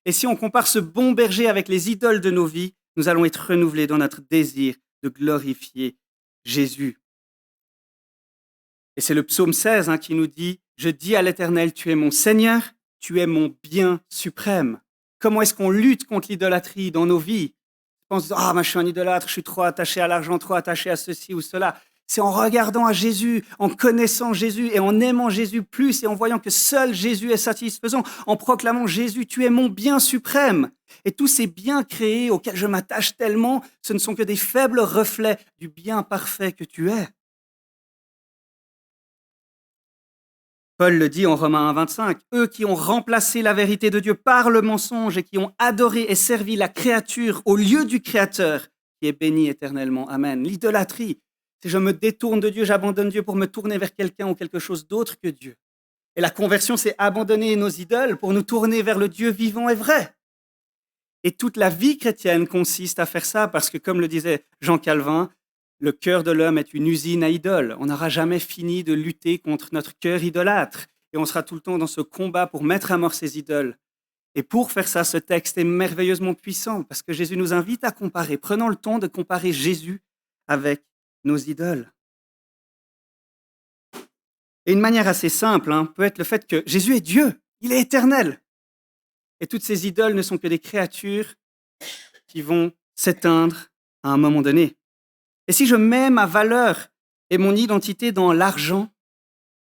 Et si on compare ce bon berger avec les idoles de nos vies, nous allons être renouvelés dans notre désir de glorifier Jésus. Et c'est le psaume 16 qui nous dit « Je dis à l'Éternel, tu es mon Seigneur, tu es mon bien suprême. » Comment est-ce qu'on lutte contre l'idolâtrie dans nos vies? On se dit « Ah, je suis un idolâtre, je suis trop attaché à l'argent, trop attaché à ceci ou cela. » C'est en regardant à Jésus, en connaissant Jésus et en aimant Jésus plus et en voyant que seul Jésus est satisfaisant, en proclamant Jésus, tu es mon bien suprême. Et tous ces biens créés auxquels je m'attache tellement, ce ne sont que des faibles reflets du bien parfait que tu es. Paul le dit en Romains 1,25, eux qui ont remplacé la vérité de Dieu par le mensonge et qui ont adoré et servi la créature au lieu du Créateur, qui est béni éternellement. Amen. L'idolâtrie, c'est je me détourne de Dieu, j'abandonne Dieu pour me tourner vers quelqu'un ou quelque chose d'autre que Dieu. Et la conversion, c'est abandonner nos idoles pour nous tourner vers le Dieu vivant et vrai. Et toute la vie chrétienne consiste à faire ça parce que, comme le disait Jean Calvin, le cœur de l'homme est une usine à idoles. On n'aura jamais fini de lutter contre notre cœur idolâtre. Et on sera tout le temps dans ce combat pour mettre à mort ces idoles. Et pour faire ça, ce texte est merveilleusement puissant parce que Jésus nous invite à comparer. Prenons le temps de comparer Jésus avec nos idoles. Et une manière assez simple peut être le fait que Jésus est Dieu, il est éternel. Et toutes ces idoles ne sont que des créatures qui vont s'éteindre à un moment donné. Et si je mets ma valeur et mon identité dans l'argent,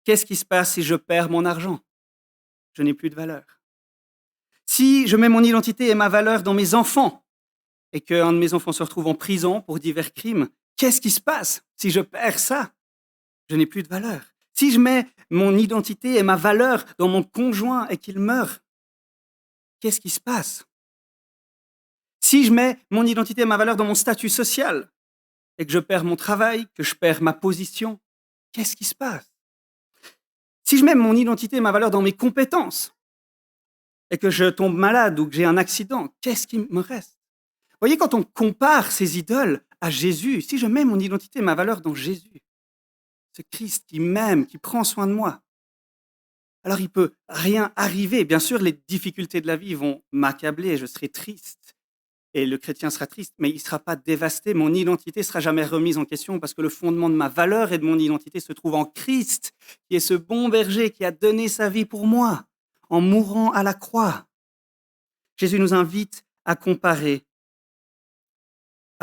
qu'est-ce qui se passe si je perds mon argent? Je n'ai plus de valeur. Si je mets mon identité et ma valeur dans mes enfants et qu'un de mes enfants se retrouve en prison pour divers crimes, qu'est-ce qui se passe si je perds ça? Je n'ai plus de valeur. Si je mets mon identité et ma valeur dans mon conjoint et qu'il meurt, qu'est-ce qui se passe? Si je mets mon identité et ma valeur dans mon statut social et que je perds mon travail, que je perds ma position, qu'est-ce qui se passe? Si je mets mon identité et ma valeur dans mes compétences et que je tombe malade ou que j'ai un accident, qu'est-ce qui me reste? Vous voyez, quand on compare ces idoles à Jésus, si je mets mon identité et ma valeur dans Jésus, ce Christ qui m'aime, qui prend soin de moi, alors il ne peut rien arriver. Bien sûr, les difficultés de la vie vont m'accabler, je serai triste et le chrétien sera triste, mais il ne sera pas dévasté. Mon identité ne sera jamais remise en question parce que le fondement de ma valeur et de mon identité se trouve en Christ, qui est ce bon berger qui a donné sa vie pour moi en mourant à la croix. Jésus nous invite à comparer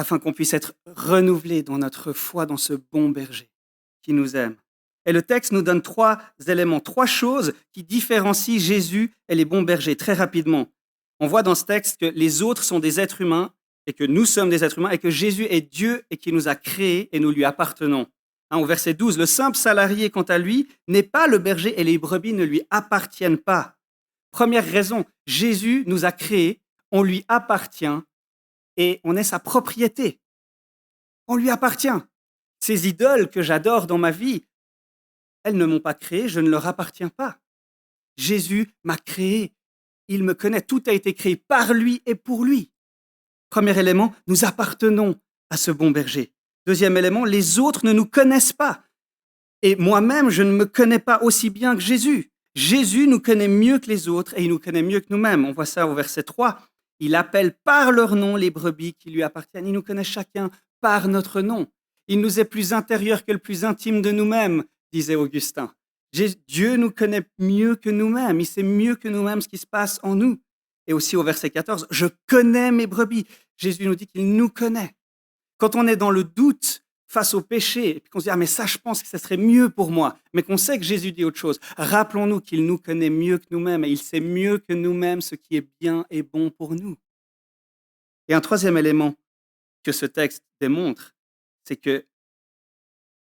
afin qu'on puisse être renouvelé dans notre foi dans ce bon berger qui nous aime. Et le texte nous donne 3 éléments, 3 choses qui différencient Jésus et les bons bergers. Très rapidement, on voit dans ce texte que les autres sont des êtres humains et que nous sommes des êtres humains et que Jésus est Dieu et qui nous a créés et nous lui appartenons. Au verset 12, le simple salarié, quant à lui, n'est pas le berger et les brebis ne lui appartiennent pas. Première raison, Jésus nous a créés, on lui appartient et on est sa propriété. On lui appartient. Ces idoles que j'adore dans ma vie, elles ne m'ont pas créé, je ne leur appartiens pas. Jésus m'a créé, il me connaît, tout a été créé par lui et pour lui. Premier élément, nous appartenons à ce bon berger. Deuxième élément, les autres ne nous connaissent pas. Et moi-même, je ne me connais pas aussi bien que Jésus. Jésus nous connaît mieux que les autres et il nous connaît mieux que nous-mêmes. On voit ça au verset 3. Il appelle par leur nom les brebis qui lui appartiennent. Il nous connaît chacun par notre nom. Il nous est plus intérieur que le plus intime de nous-mêmes, disait Augustin. Dieu nous connaît mieux que nous-mêmes. Il sait mieux que nous-mêmes ce qui se passe en nous. Et aussi au verset 14, je connais mes brebis. Jésus nous dit qu'il nous connaît. Quand on est dans le doute face au péché, et qu'on se dit, mais ça, je pense que ça serait mieux pour moi, mais qu'on sait que Jésus dit autre chose, rappelons-nous qu'il nous connaît mieux que nous-mêmes et il sait mieux que nous-mêmes ce qui est bien et bon pour nous. Et un troisième élément que ce texte démontre, c'est que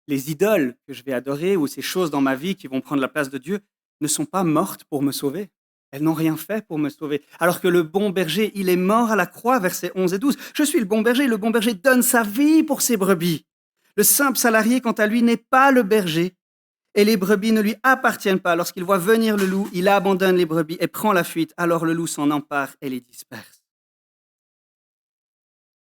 les idoles que je vais adorer ou ces choses dans ma vie qui vont prendre la place de Dieu ne sont pas mortes pour me sauver. Elles n'ont rien fait pour me sauver. Alors que le bon berger, il est mort à la croix, versets 11 et 12. Je suis le bon berger donne sa vie pour ses brebis. Le simple salarié, quant à lui, n'est pas le berger et les brebis ne lui appartiennent pas. Lorsqu'il voit venir le loup, il abandonne les brebis et prend la fuite. Alors le loup s'en empare et les disperse.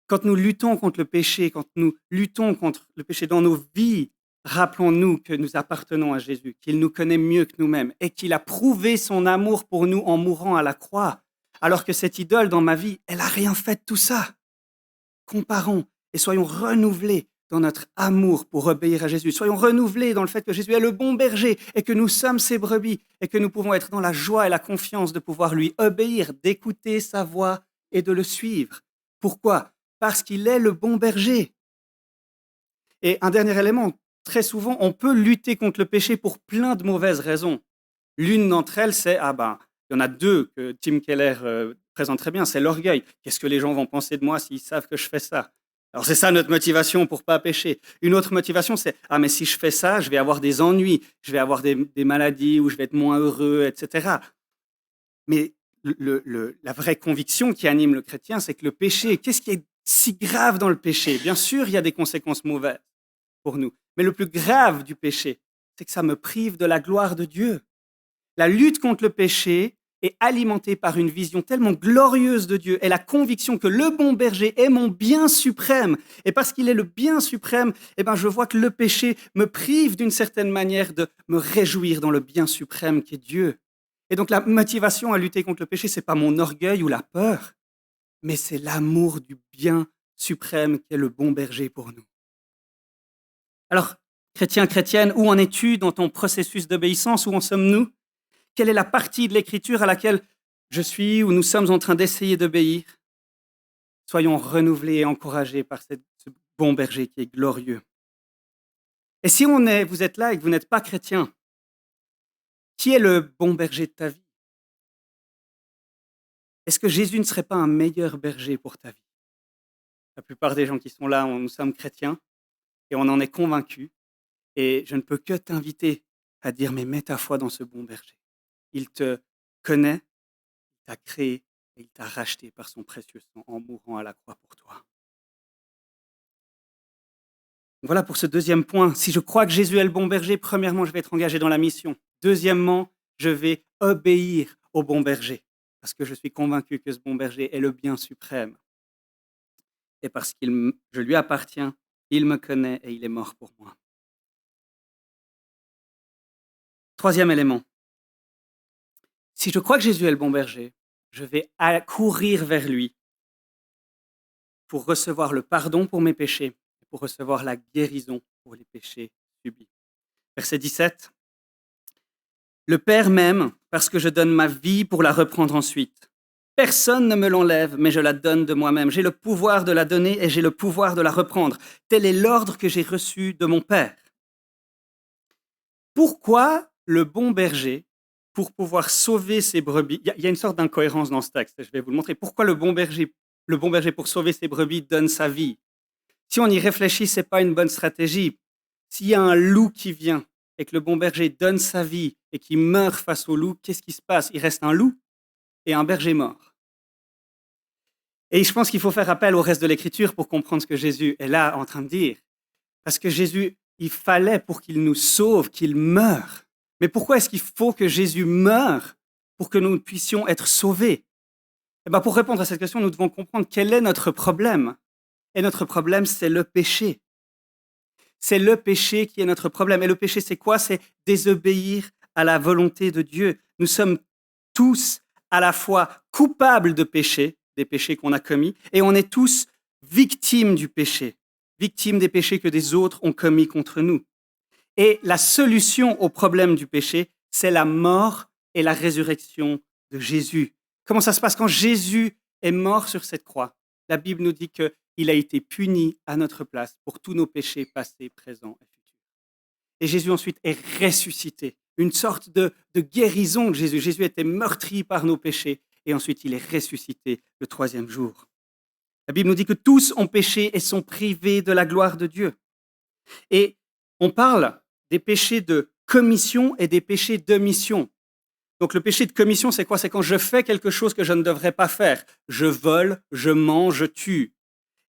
Quand nous luttons contre le péché, quand nous luttons contre le péché dans nos vies, rappelons-nous que nous appartenons à Jésus, qu'il nous connaît mieux que nous-mêmes et qu'il a prouvé son amour pour nous en mourant à la croix, alors que cette idole dans ma vie, elle n'a rien fait de tout ça. Comparons et soyons renouvelés dans notre amour pour obéir à Jésus. Soyons renouvelés dans le fait que Jésus est le bon berger et que nous sommes ses brebis et que nous pouvons être dans la joie et la confiance de pouvoir lui obéir, d'écouter sa voix et de le suivre. Pourquoi ? Parce qu'il est le bon berger. Et un dernier élément, très souvent, on peut lutter contre le péché pour plein de mauvaises raisons. L'une d'entre elles, c'est, il y en a 2 que Tim Keller présente très bien, c'est l'orgueil. Qu'est-ce que les gens vont penser de moi s'ils savent que je fais ça ? Alors c'est ça notre motivation pour pas pécher. Une autre motivation, c'est, mais si je fais ça, je vais avoir des ennuis, je vais avoir des maladies, ou je vais être moins heureux, etc. Mais la vraie conviction qui anime le chrétien, c'est que le péché, qu'est-ce qui est si grave dans le péché ? Bien sûr, il y a des conséquences mauvaises pour nous. Mais le plus grave du péché, c'est que ça me prive de la gloire de Dieu. La lutte contre le péché est alimentée par une vision tellement glorieuse de Dieu et la conviction que le bon berger est mon bien suprême. Et parce qu'il est le bien suprême, je vois que le péché me prive d'une certaine manière de me réjouir dans le bien suprême qui est Dieu. Et donc la motivation à lutter contre le péché, ce n'est pas mon orgueil ou la peur, mais c'est l'amour du bien suprême qui est le bon berger pour nous. Alors, chrétien, chrétienne, où en es-tu dans ton processus d'obéissance? Où en sommes-nous? Quelle est la partie de l'Écriture à laquelle je suis ou nous sommes en train d'essayer d'obéir? Soyons renouvelés et encouragés par ce bon berger qui est glorieux. Et si vous êtes là et que vous n'êtes pas chrétien, qui est le bon berger de ta vie? Est-ce que Jésus ne serait pas un meilleur berger pour ta vie? La plupart des gens qui sont là, nous sommes chrétiens et on en est convaincus. Et je ne peux que t'inviter à dire, mais mets ta foi dans ce bon berger. Il te connaît, il t'a créé et il t'a racheté par son précieux sang en mourant à la croix pour toi. Voilà pour ce deuxième point. Si je crois que Jésus est le bon berger, premièrement, je vais être engagé dans la mission. Deuxièmement, je vais obéir au bon berger parce que je suis convaincu que ce bon berger est le bien suprême. Et parce que je lui appartiens, il me connaît et il est mort pour moi. Troisième élément. Si je crois que Jésus est le bon berger, je vais courir vers lui pour recevoir le pardon pour mes péchés, pour recevoir la guérison pour les péchés subis. Verset 17. Le Père m'aime parce que je donne ma vie pour la reprendre ensuite. Personne ne me l'enlève, mais je la donne de moi-même. J'ai le pouvoir de la donner et j'ai le pouvoir de la reprendre. Tel est l'ordre que j'ai reçu de mon Père. Pourquoi le bon berger, pour pouvoir sauver ses brebis, il y a une sorte d'incohérence dans ce texte, je vais vous le montrer. Pourquoi le bon berger, pour sauver ses brebis, donne sa vie? Si on y réfléchit, ce n'est pas une bonne stratégie. S'il y a un loup qui vient et que le bon berger donne sa vie et qu'il meurt face au loup, qu'est-ce qui se passe? Il reste un loup et un berger mort. Et je pense qu'il faut faire appel au reste de l'Écriture pour comprendre ce que Jésus est là en train de dire. Parce que Jésus, il fallait pour qu'il nous sauve, qu'il meure. Mais pourquoi est-ce qu'il faut que Jésus meure pour que nous puissions être sauvés? Eh bien, pour répondre à cette question, nous devons comprendre quel est notre problème. Et notre problème, c'est le péché. C'est le péché qui est notre problème. Et le péché, c'est quoi? C'est désobéir à la volonté de Dieu. Nous sommes tous à la fois coupables de péché, des péchés qu'on a commis, et on est tous victimes du péché, victimes des péchés que des autres ont commis contre nous. Et la solution au problème du péché, c'est la mort et la résurrection de Jésus. Comment ça se passe? Quand Jésus est mort sur cette croix, la Bible nous dit qu'il a été puni à notre place pour tous nos péchés passés, présents et futurs. Et Jésus ensuite est ressuscité, une sorte de guérison de Jésus. Jésus était meurtri par nos péchés et ensuite il est ressuscité le 3e jour. La Bible nous dit que tous ont péché et sont privés de la gloire de Dieu. Et on parle des péchés de commission et des péchés d'omission. Donc le péché de commission, c'est quoi? C'est quand je fais quelque chose que je ne devrais pas faire. Je vole, je mens, je tue.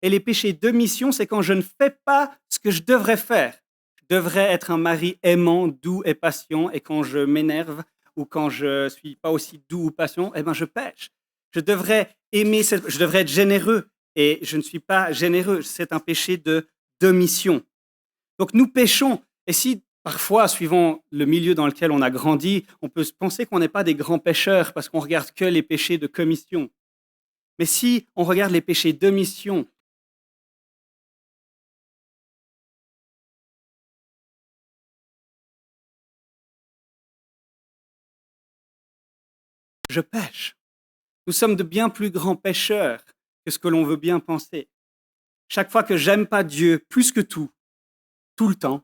Et les péchés d'omission, c'est quand je ne fais pas ce que je devrais faire. Je devrais être un mari aimant, doux et patient, et quand je m'énerve ou quand je ne suis pas aussi doux ou patient, eh ben je pêche. Je devrais aimer, je devrais être généreux, et je ne suis pas généreux. C'est un péché d'omission. Donc nous péchons. Et si parfois, suivant le milieu dans lequel on a grandi, on peut se penser qu'on n'est pas des grands pécheurs parce qu'on regarde que les péchés de commission. Mais si on regarde les péchés d'omission, je pêche. Nous sommes de bien plus grands pécheurs que ce que l'on veut bien penser. Chaque fois que j'aime pas Dieu plus que tout le temps,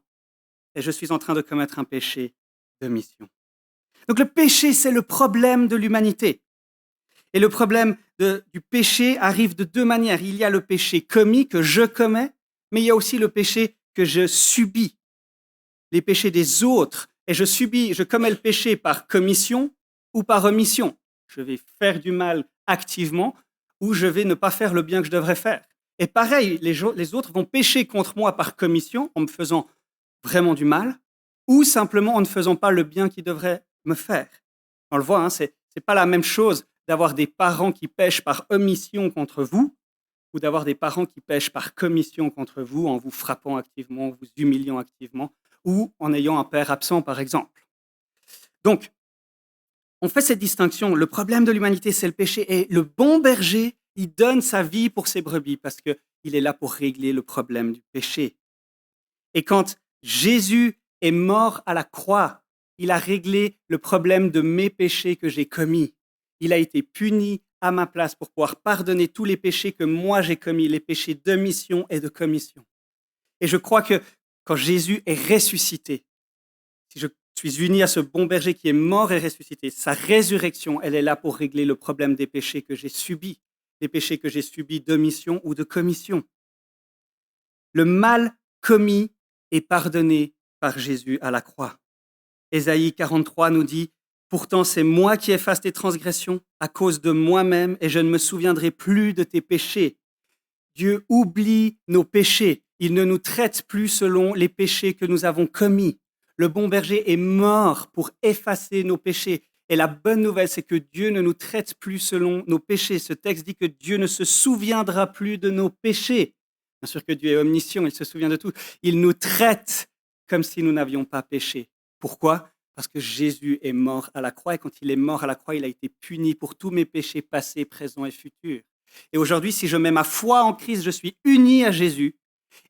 et je suis en train de commettre un péché d'omission. Donc le péché, c'est le problème de l'humanité. Et le problème du péché arrive de deux manières. Il y a le péché commis que je commets, mais il y a aussi le péché que je subis, les péchés des autres. Et je commets le péché par commission ou par omission. Je vais faire du mal activement ou je vais ne pas faire le bien que je devrais faire. Et pareil, les autres vont pécher contre moi par commission en me faisant vraiment du mal ou simplement en ne faisant pas le bien qu'ils devraient me faire. On le voit, c'est pas la même chose d'avoir des parents qui pêchent par omission contre vous ou d'avoir des parents qui pêchent par commission contre vous en vous frappant activement, vous humiliant activement ou en ayant un père absent, par exemple. Donc, on fait cette distinction. Le problème de l'humanité, c'est le péché. Et le bon berger, il donne sa vie pour ses brebis parce qu'il est là pour régler le problème du péché. Et quand Jésus est mort à la croix, il a réglé le problème de mes péchés que j'ai commis. Il a été puni à ma place pour pouvoir pardonner tous les péchés que moi j'ai commis, les péchés d'omission et de commission. Et je crois que quand Jésus est ressuscité, si je suis uni à ce bon berger qui est mort et ressuscité, sa résurrection, elle est là pour régler le problème des péchés que j'ai subis, les péchés que j'ai subis d'omission ou de commission. Le mal commis est pardonné par Jésus à la croix. Ésaïe 43 nous dit « Pourtant c'est moi qui efface tes transgressions à cause de moi-même et je ne me souviendrai plus de tes péchés. » Dieu oublie nos péchés. Il ne nous traite plus selon les péchés que nous avons commis. Le bon berger est mort pour effacer nos péchés. Et la bonne nouvelle, c'est que Dieu ne nous traite plus selon nos péchés. Ce texte dit que Dieu ne se souviendra plus de nos péchés. Bien sûr que Dieu est omniscient, il se souvient de tout. Il nous traite comme si nous n'avions pas péché. Pourquoi? Parce que Jésus est mort à la croix et quand il est mort à la croix, il a été puni pour tous mes péchés passés, présents et futurs. Et aujourd'hui, si je mets ma foi en Christ, je suis uni à Jésus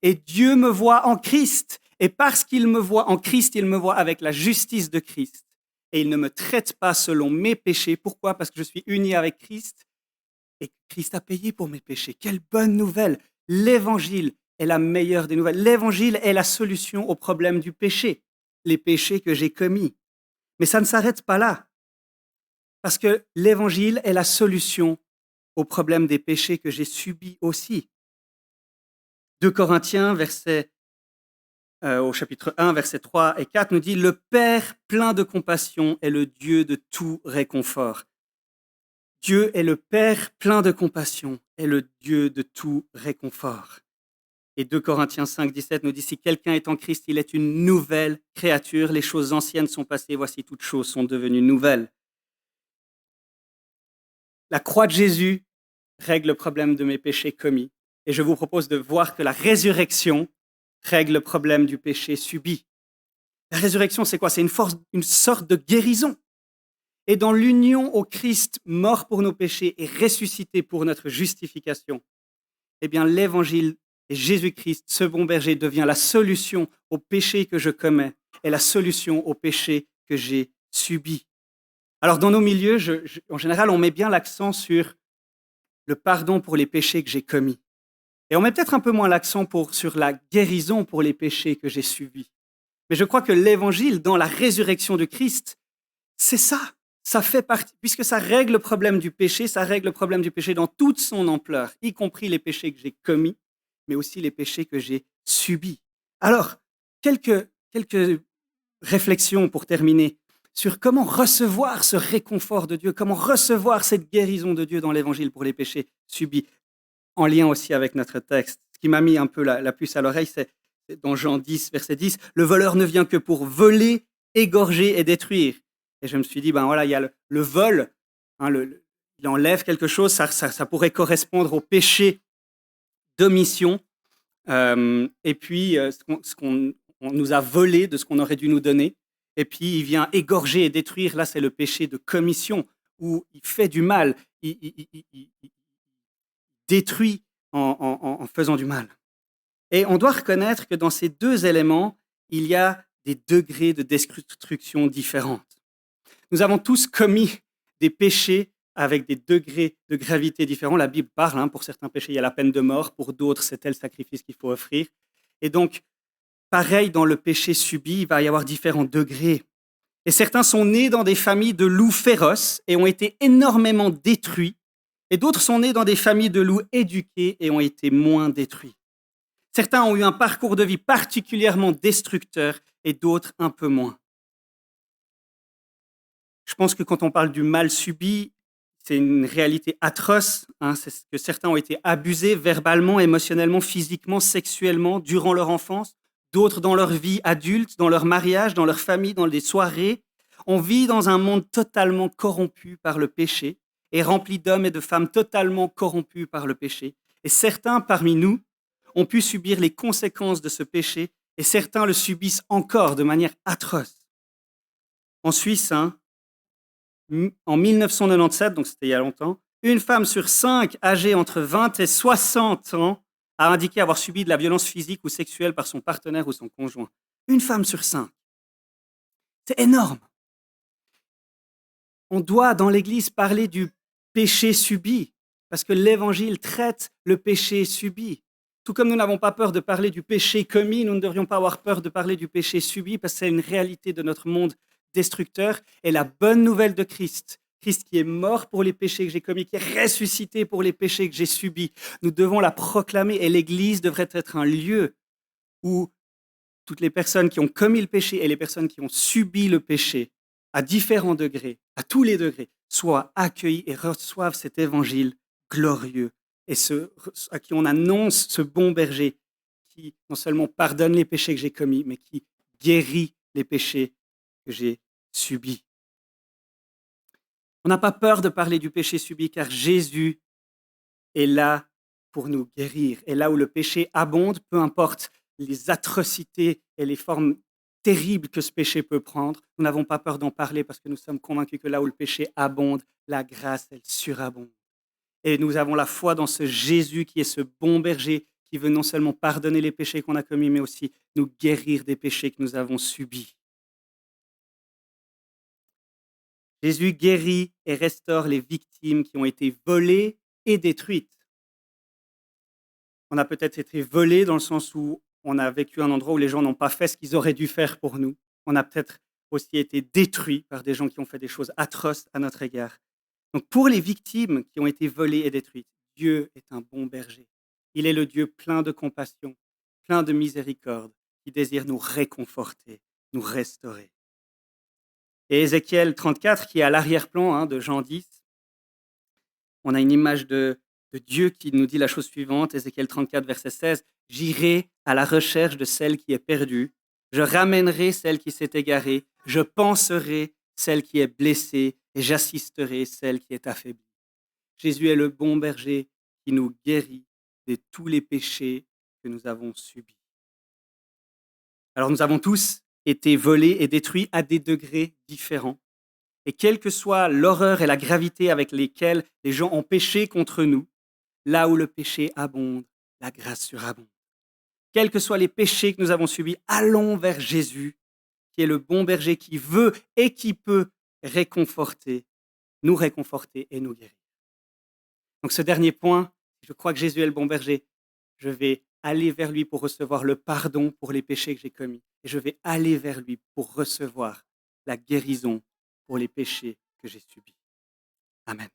et Dieu me voit en Christ. Et parce qu'il me voit en Christ, il me voit avec la justice de Christ. Et il ne me traite pas selon mes péchés. Pourquoi? Parce que je suis uni avec Christ et que Christ a payé pour mes péchés. Quelle bonne nouvelle! L'évangile est la meilleure des nouvelles. L'évangile est la solution au problème du péché, les péchés que j'ai commis. Mais ça ne s'arrête pas là, parce que l'évangile est la solution au problème des péchés que j'ai subis aussi. 2 Corinthiens, au chapitre 1, versets 3 et 4, nous dit « Le Père plein de compassion est le Dieu de tout réconfort. » Dieu est le Père plein de compassion, est le Dieu de tout réconfort. Et 2 Corinthiens 5, 17 nous dit « Si quelqu'un est en Christ, il est une nouvelle créature. Les choses anciennes sont passées, voici toutes choses sont devenues nouvelles. » La croix de Jésus règle le problème de mes péchés commis. Et je vous propose de voir que la résurrection règle le problème du péché subi. La résurrection, c'est quoi? C'est une sorte de guérison. Et dans l'union au Christ, mort pour nos péchés et ressuscité pour notre justification, eh bien, l'évangile et Jésus-Christ, ce bon berger, devient la solution au péché que je commets et la solution au péché que j'ai subi. Alors, dans nos milieux, en général, on met bien l'accent sur le pardon pour les péchés que j'ai commis. Et on met peut-être un peu moins l'accent sur la guérison pour les péchés que j'ai subis. Mais je crois que l'évangile, dans la résurrection de Christ, c'est ça. Ça fait partie, puisque ça règle le problème du péché, ça règle le problème du péché dans toute son ampleur, y compris les péchés que j'ai commis, mais aussi les péchés que j'ai subis. Alors, quelques réflexions pour terminer sur comment recevoir ce réconfort de Dieu, comment recevoir cette guérison de Dieu dans l'évangile pour les péchés subis, en lien aussi avec notre texte. Ce qui m'a mis un peu la puce à l'oreille, c'est dans Jean 10, verset 10, « Le voleur ne vient que pour voler, égorger et détruire. » Et je me suis dit, ben voilà, il y a le vol, hein, il enlève quelque chose, ça pourrait correspondre au péché d'omission. Et puis, ce qu'on nous a volé de ce qu'on aurait dû nous donner. Et puis, il vient égorger et détruire. Là, c'est le péché de commission, où il fait du mal, il détruit en faisant du mal. Et on doit reconnaître que dans ces deux éléments, il y a des degrés de destruction différentes. Nous avons tous commis des péchés avec des degrés de gravité différents. La Bible parle, pour certains péchés, il y a la peine de mort, pour d'autres, c'est tel sacrifice qu'il faut offrir. Et donc, pareil, dans le péché subi, il va y avoir différents degrés. Et certains sont nés dans des familles de loups féroces et ont été énormément détruits. Et d'autres sont nés dans des familles de loups éduqués et ont été moins détruits. Certains ont eu un parcours de vie particulièrement destructeur et d'autres un peu moins. Je pense que quand on parle du mal subi, c'est une réalité atroce. C'est ce que certains ont été abusés verbalement, émotionnellement, physiquement, sexuellement durant leur enfance. D'autres dans leur vie adulte, dans leur mariage, dans leur famille, dans des soirées. On vit dans un monde totalement corrompu par le péché et rempli d'hommes et de femmes totalement corrompus par le péché. Et certains parmi nous ont pu subir les conséquences de ce péché et certains le subissent encore de manière atroce. En Suisse, en 1997, donc c'était il y a longtemps, une femme sur 5 âgée entre 20 et 60 ans a indiqué avoir subi de la violence physique ou sexuelle par son partenaire ou son conjoint. Une femme sur 5. C'est énorme. On doit, dans l'Église, parler du péché subi, parce que l'Évangile traite le péché subi. Tout comme nous n'avons pas peur de parler du péché commis, nous ne devrions pas avoir peur de parler du péché subi, parce que c'est une réalité de notre monde destructeur. Et la bonne nouvelle de Christ, Christ qui est mort pour les péchés que j'ai commis, qui est ressuscité pour les péchés que j'ai subis, nous devons la proclamer et l'Église devrait être un lieu où toutes les personnes qui ont commis le péché et les personnes qui ont subi le péché à différents degrés, à tous les degrés, soient accueillis et reçoivent cet évangile glorieux et à qui on annonce ce bon berger qui non seulement pardonne les péchés que j'ai commis, mais qui guérit les péchés que j'ai subis. On n'a pas peur de parler du péché subi car Jésus est là pour nous guérir. Et là où le péché abonde, peu importe les atrocités et les formes terribles que ce péché peut prendre, nous n'avons pas peur d'en parler parce que nous sommes convaincus que là où le péché abonde, la grâce, elle surabonde. Et nous avons la foi dans ce Jésus qui est ce bon berger qui veut non seulement pardonner les péchés qu'on a commis, mais aussi nous guérir des péchés que nous avons subis. Jésus guérit et restaure les victimes qui ont été volées, et détruite. On a peut-être été volé dans le sens où on a vécu un endroit où les gens n'ont pas fait ce qu'ils auraient dû faire pour nous. On a peut-être aussi été détruits par des gens qui ont fait des choses atroces à notre égard. Donc pour les victimes qui ont été volées et détruites, Dieu est un bon berger. Il est le Dieu plein de compassion, plein de miséricorde, qui désire nous réconforter, nous restaurer. Et Ézéchiel 34, qui est à l'arrière-plan de Jean 10, on a une image de Dieu qui nous dit la chose suivante, Ézéchiel 34, verset 16, « J'irai à la recherche de celle qui est perdue, je ramènerai celle qui s'est égarée, je panserai celle qui est blessée et j'assisterai celle qui est affaiblie. » Jésus est le bon berger qui nous guérit de tous les péchés que nous avons subis. Alors nous avons tous été volés et détruits à des degrés différents. Et quelle que soit l'horreur et la gravité avec lesquelles les gens ont péché contre nous, là où le péché abonde, la grâce surabonde. Quels que soient les péchés que nous avons subis, allons vers Jésus, qui est le bon berger qui veut et qui peut nous réconforter et nous guérir. Donc ce dernier point, je crois que Jésus est le bon berger. Je vais aller vers lui pour recevoir le pardon pour les péchés que j'ai commis. Et je vais aller vers lui pour recevoir la guérison pour les péchés que j'ai subis. Amen.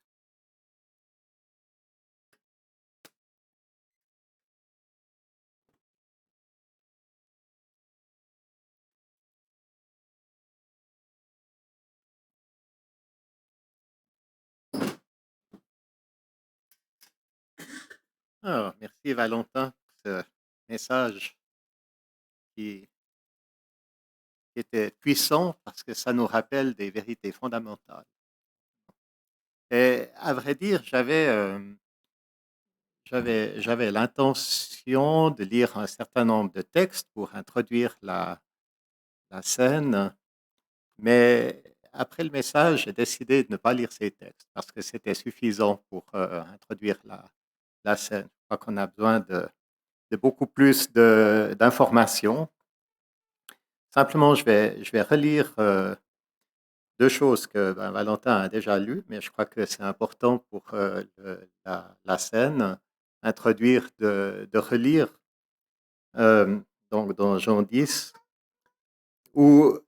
Ah, merci Valentin pour ce message qui était puissant parce que ça nous rappelle des vérités fondamentales. Et à vrai dire, j'avais l'intention de lire un certain nombre de textes pour introduire la scène, mais après le message, j'ai décidé de ne pas lire ces textes parce que c'était suffisant pour introduire la scène. Je crois qu'on a besoin de beaucoup plus d'informations. Simplement, je vais relire deux choses que Valentin a déjà lues, mais je crois que c'est important pour la scène, introduire, de relire donc dans Jean 10, où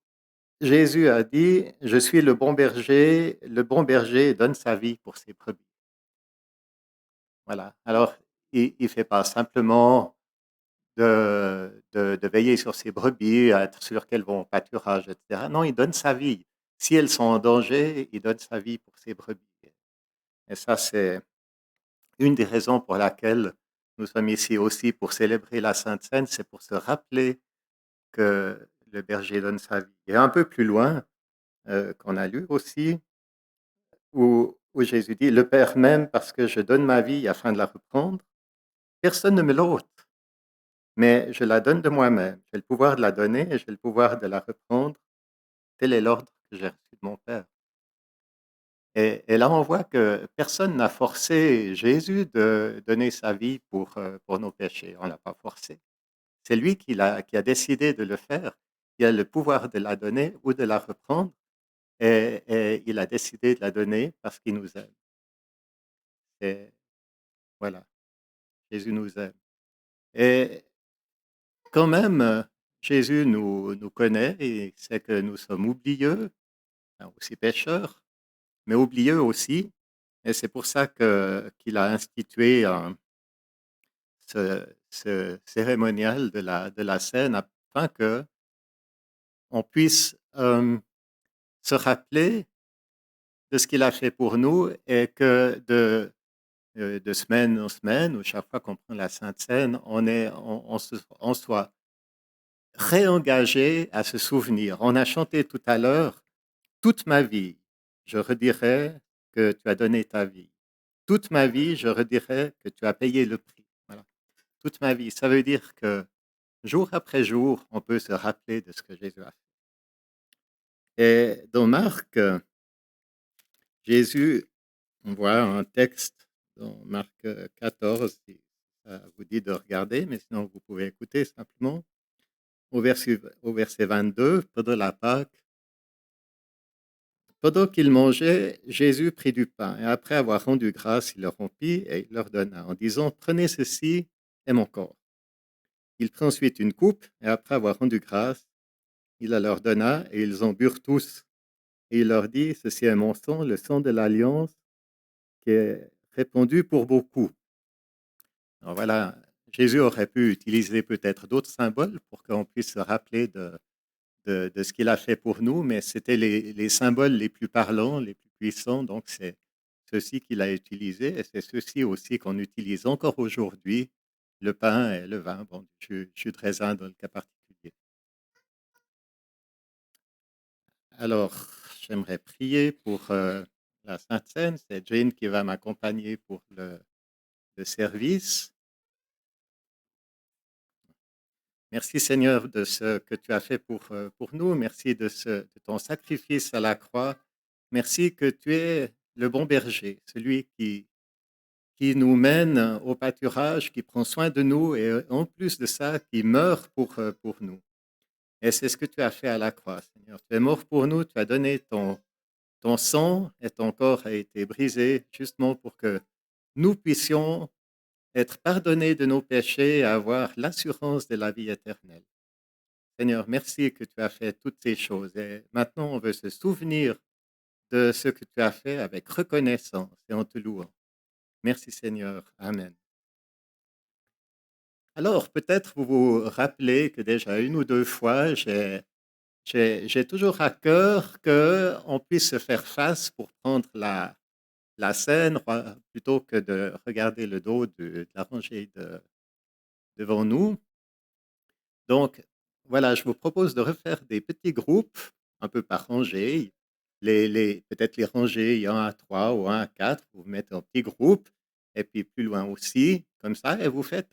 Jésus a dit « Je suis le bon berger donne sa vie pour ses brebis ». Voilà. Alors, il ne fait pas simplement de veiller sur ses brebis, à être sûr qu'elles vont au pâturage, etc. Non, il donne sa vie. Si elles sont en danger, il donne sa vie pour ses brebis. Et ça, c'est une des raisons pour laquelle nous sommes ici aussi pour célébrer la Sainte Seine, c'est pour se rappeler que le berger donne sa vie. Et un peu plus loin, qu'on a lu aussi, où Jésus dit « Le Père m'aime parce que je donne ma vie afin de la reprendre. Personne ne me l'ôte, mais je la donne de moi-même. J'ai le pouvoir de la donner et j'ai le pouvoir de la reprendre. Tel est l'ordre que j'ai reçu de mon Père. » Et là, on voit que personne n'a forcé Jésus de donner sa vie pour nos péchés. On ne l'a pas forcé. C'est lui qui a décidé de le faire. Il a le pouvoir de la donner ou de la reprendre. Et il a décidé de la donner parce qu'il nous aime. Et voilà, Jésus nous aime. Et quand même, Jésus nous connaît et sait que nous sommes oublieux, aussi pécheurs, mais oublieux aussi. Et c'est pour ça qu'il a institué ce cérémonial de la scène afin qu'on puisse se rappeler de ce qu'il a fait pour nous et que de semaine en semaine, ou chaque fois qu'on prend la Sainte Seine, on soit réengagé à se souvenir. On a chanté tout à l'heure « Toute ma vie, je redirai que tu as donné ta vie. Toute ma vie, je redirai que tu as payé le prix. » Voilà. Toute ma vie, ça veut dire que jour après jour, on peut se rappeler de ce que Jésus a fait. Et dans Marc, Jésus, on voit un texte dans Marc 14, si ça vous dit de regarder, mais sinon vous pouvez écouter simplement. Au verset 22, pendant la Pâque, Pendant qu'ils mangeaient, Jésus prit du pain et après avoir rendu grâce, il le rompit et il leur donna en disant, prenez ceci, est mon corps. Il prit ensuite une coupe et après avoir rendu grâce, il la leur donna et ils en burent tous. Et il leur dit, ceci est mon sang, le sang de l'alliance qui est répandu pour beaucoup. Alors voilà, Jésus aurait pu utiliser peut-être d'autres symboles pour qu'on puisse se rappeler de ce qu'il a fait pour nous, mais c'était les symboles les plus parlants, les plus puissants, donc c'est ceux-ci qu'il a utilisés, et c'est ceux-ci aussi qu'on utilise encore aujourd'hui, le pain et le vin, bon, du jus de raisin dans le cas particulier. Alors, j'aimerais prier pour la Sainte Seine, c'est Jane qui va m'accompagner pour le service. Merci Seigneur de ce que tu as fait pour nous. Merci de ton sacrifice à la croix. Merci que tu es le bon berger, celui qui nous mène au pâturage, qui prend soin de nous et en plus de ça, qui meurt pour nous. Et c'est ce que tu as fait à la croix, Seigneur. Tu es mort pour nous, tu as donné ton sang et ton corps a été brisé justement pour que nous puissions être pardonnés de nos péchés et avoir l'assurance de la vie éternelle. Seigneur, merci que tu as fait toutes ces choses. Et maintenant, on veut se souvenir de ce que tu as fait avec reconnaissance et en te louant. Merci Seigneur. Amen. Alors, peut-être vous vous rappelez que déjà une ou deux fois, j'ai toujours à cœur qu'on puisse se faire face pour prendre la scène plutôt que de regarder le dos de la rangée devant nous. Donc, voilà, je vous propose de refaire des petits groupes, un peu par rangée. Peut-être les rangées, il y en a 3 ou 1 à 4, vous vous mettez en petits groupes, et puis plus loin aussi, comme ça, et vous faites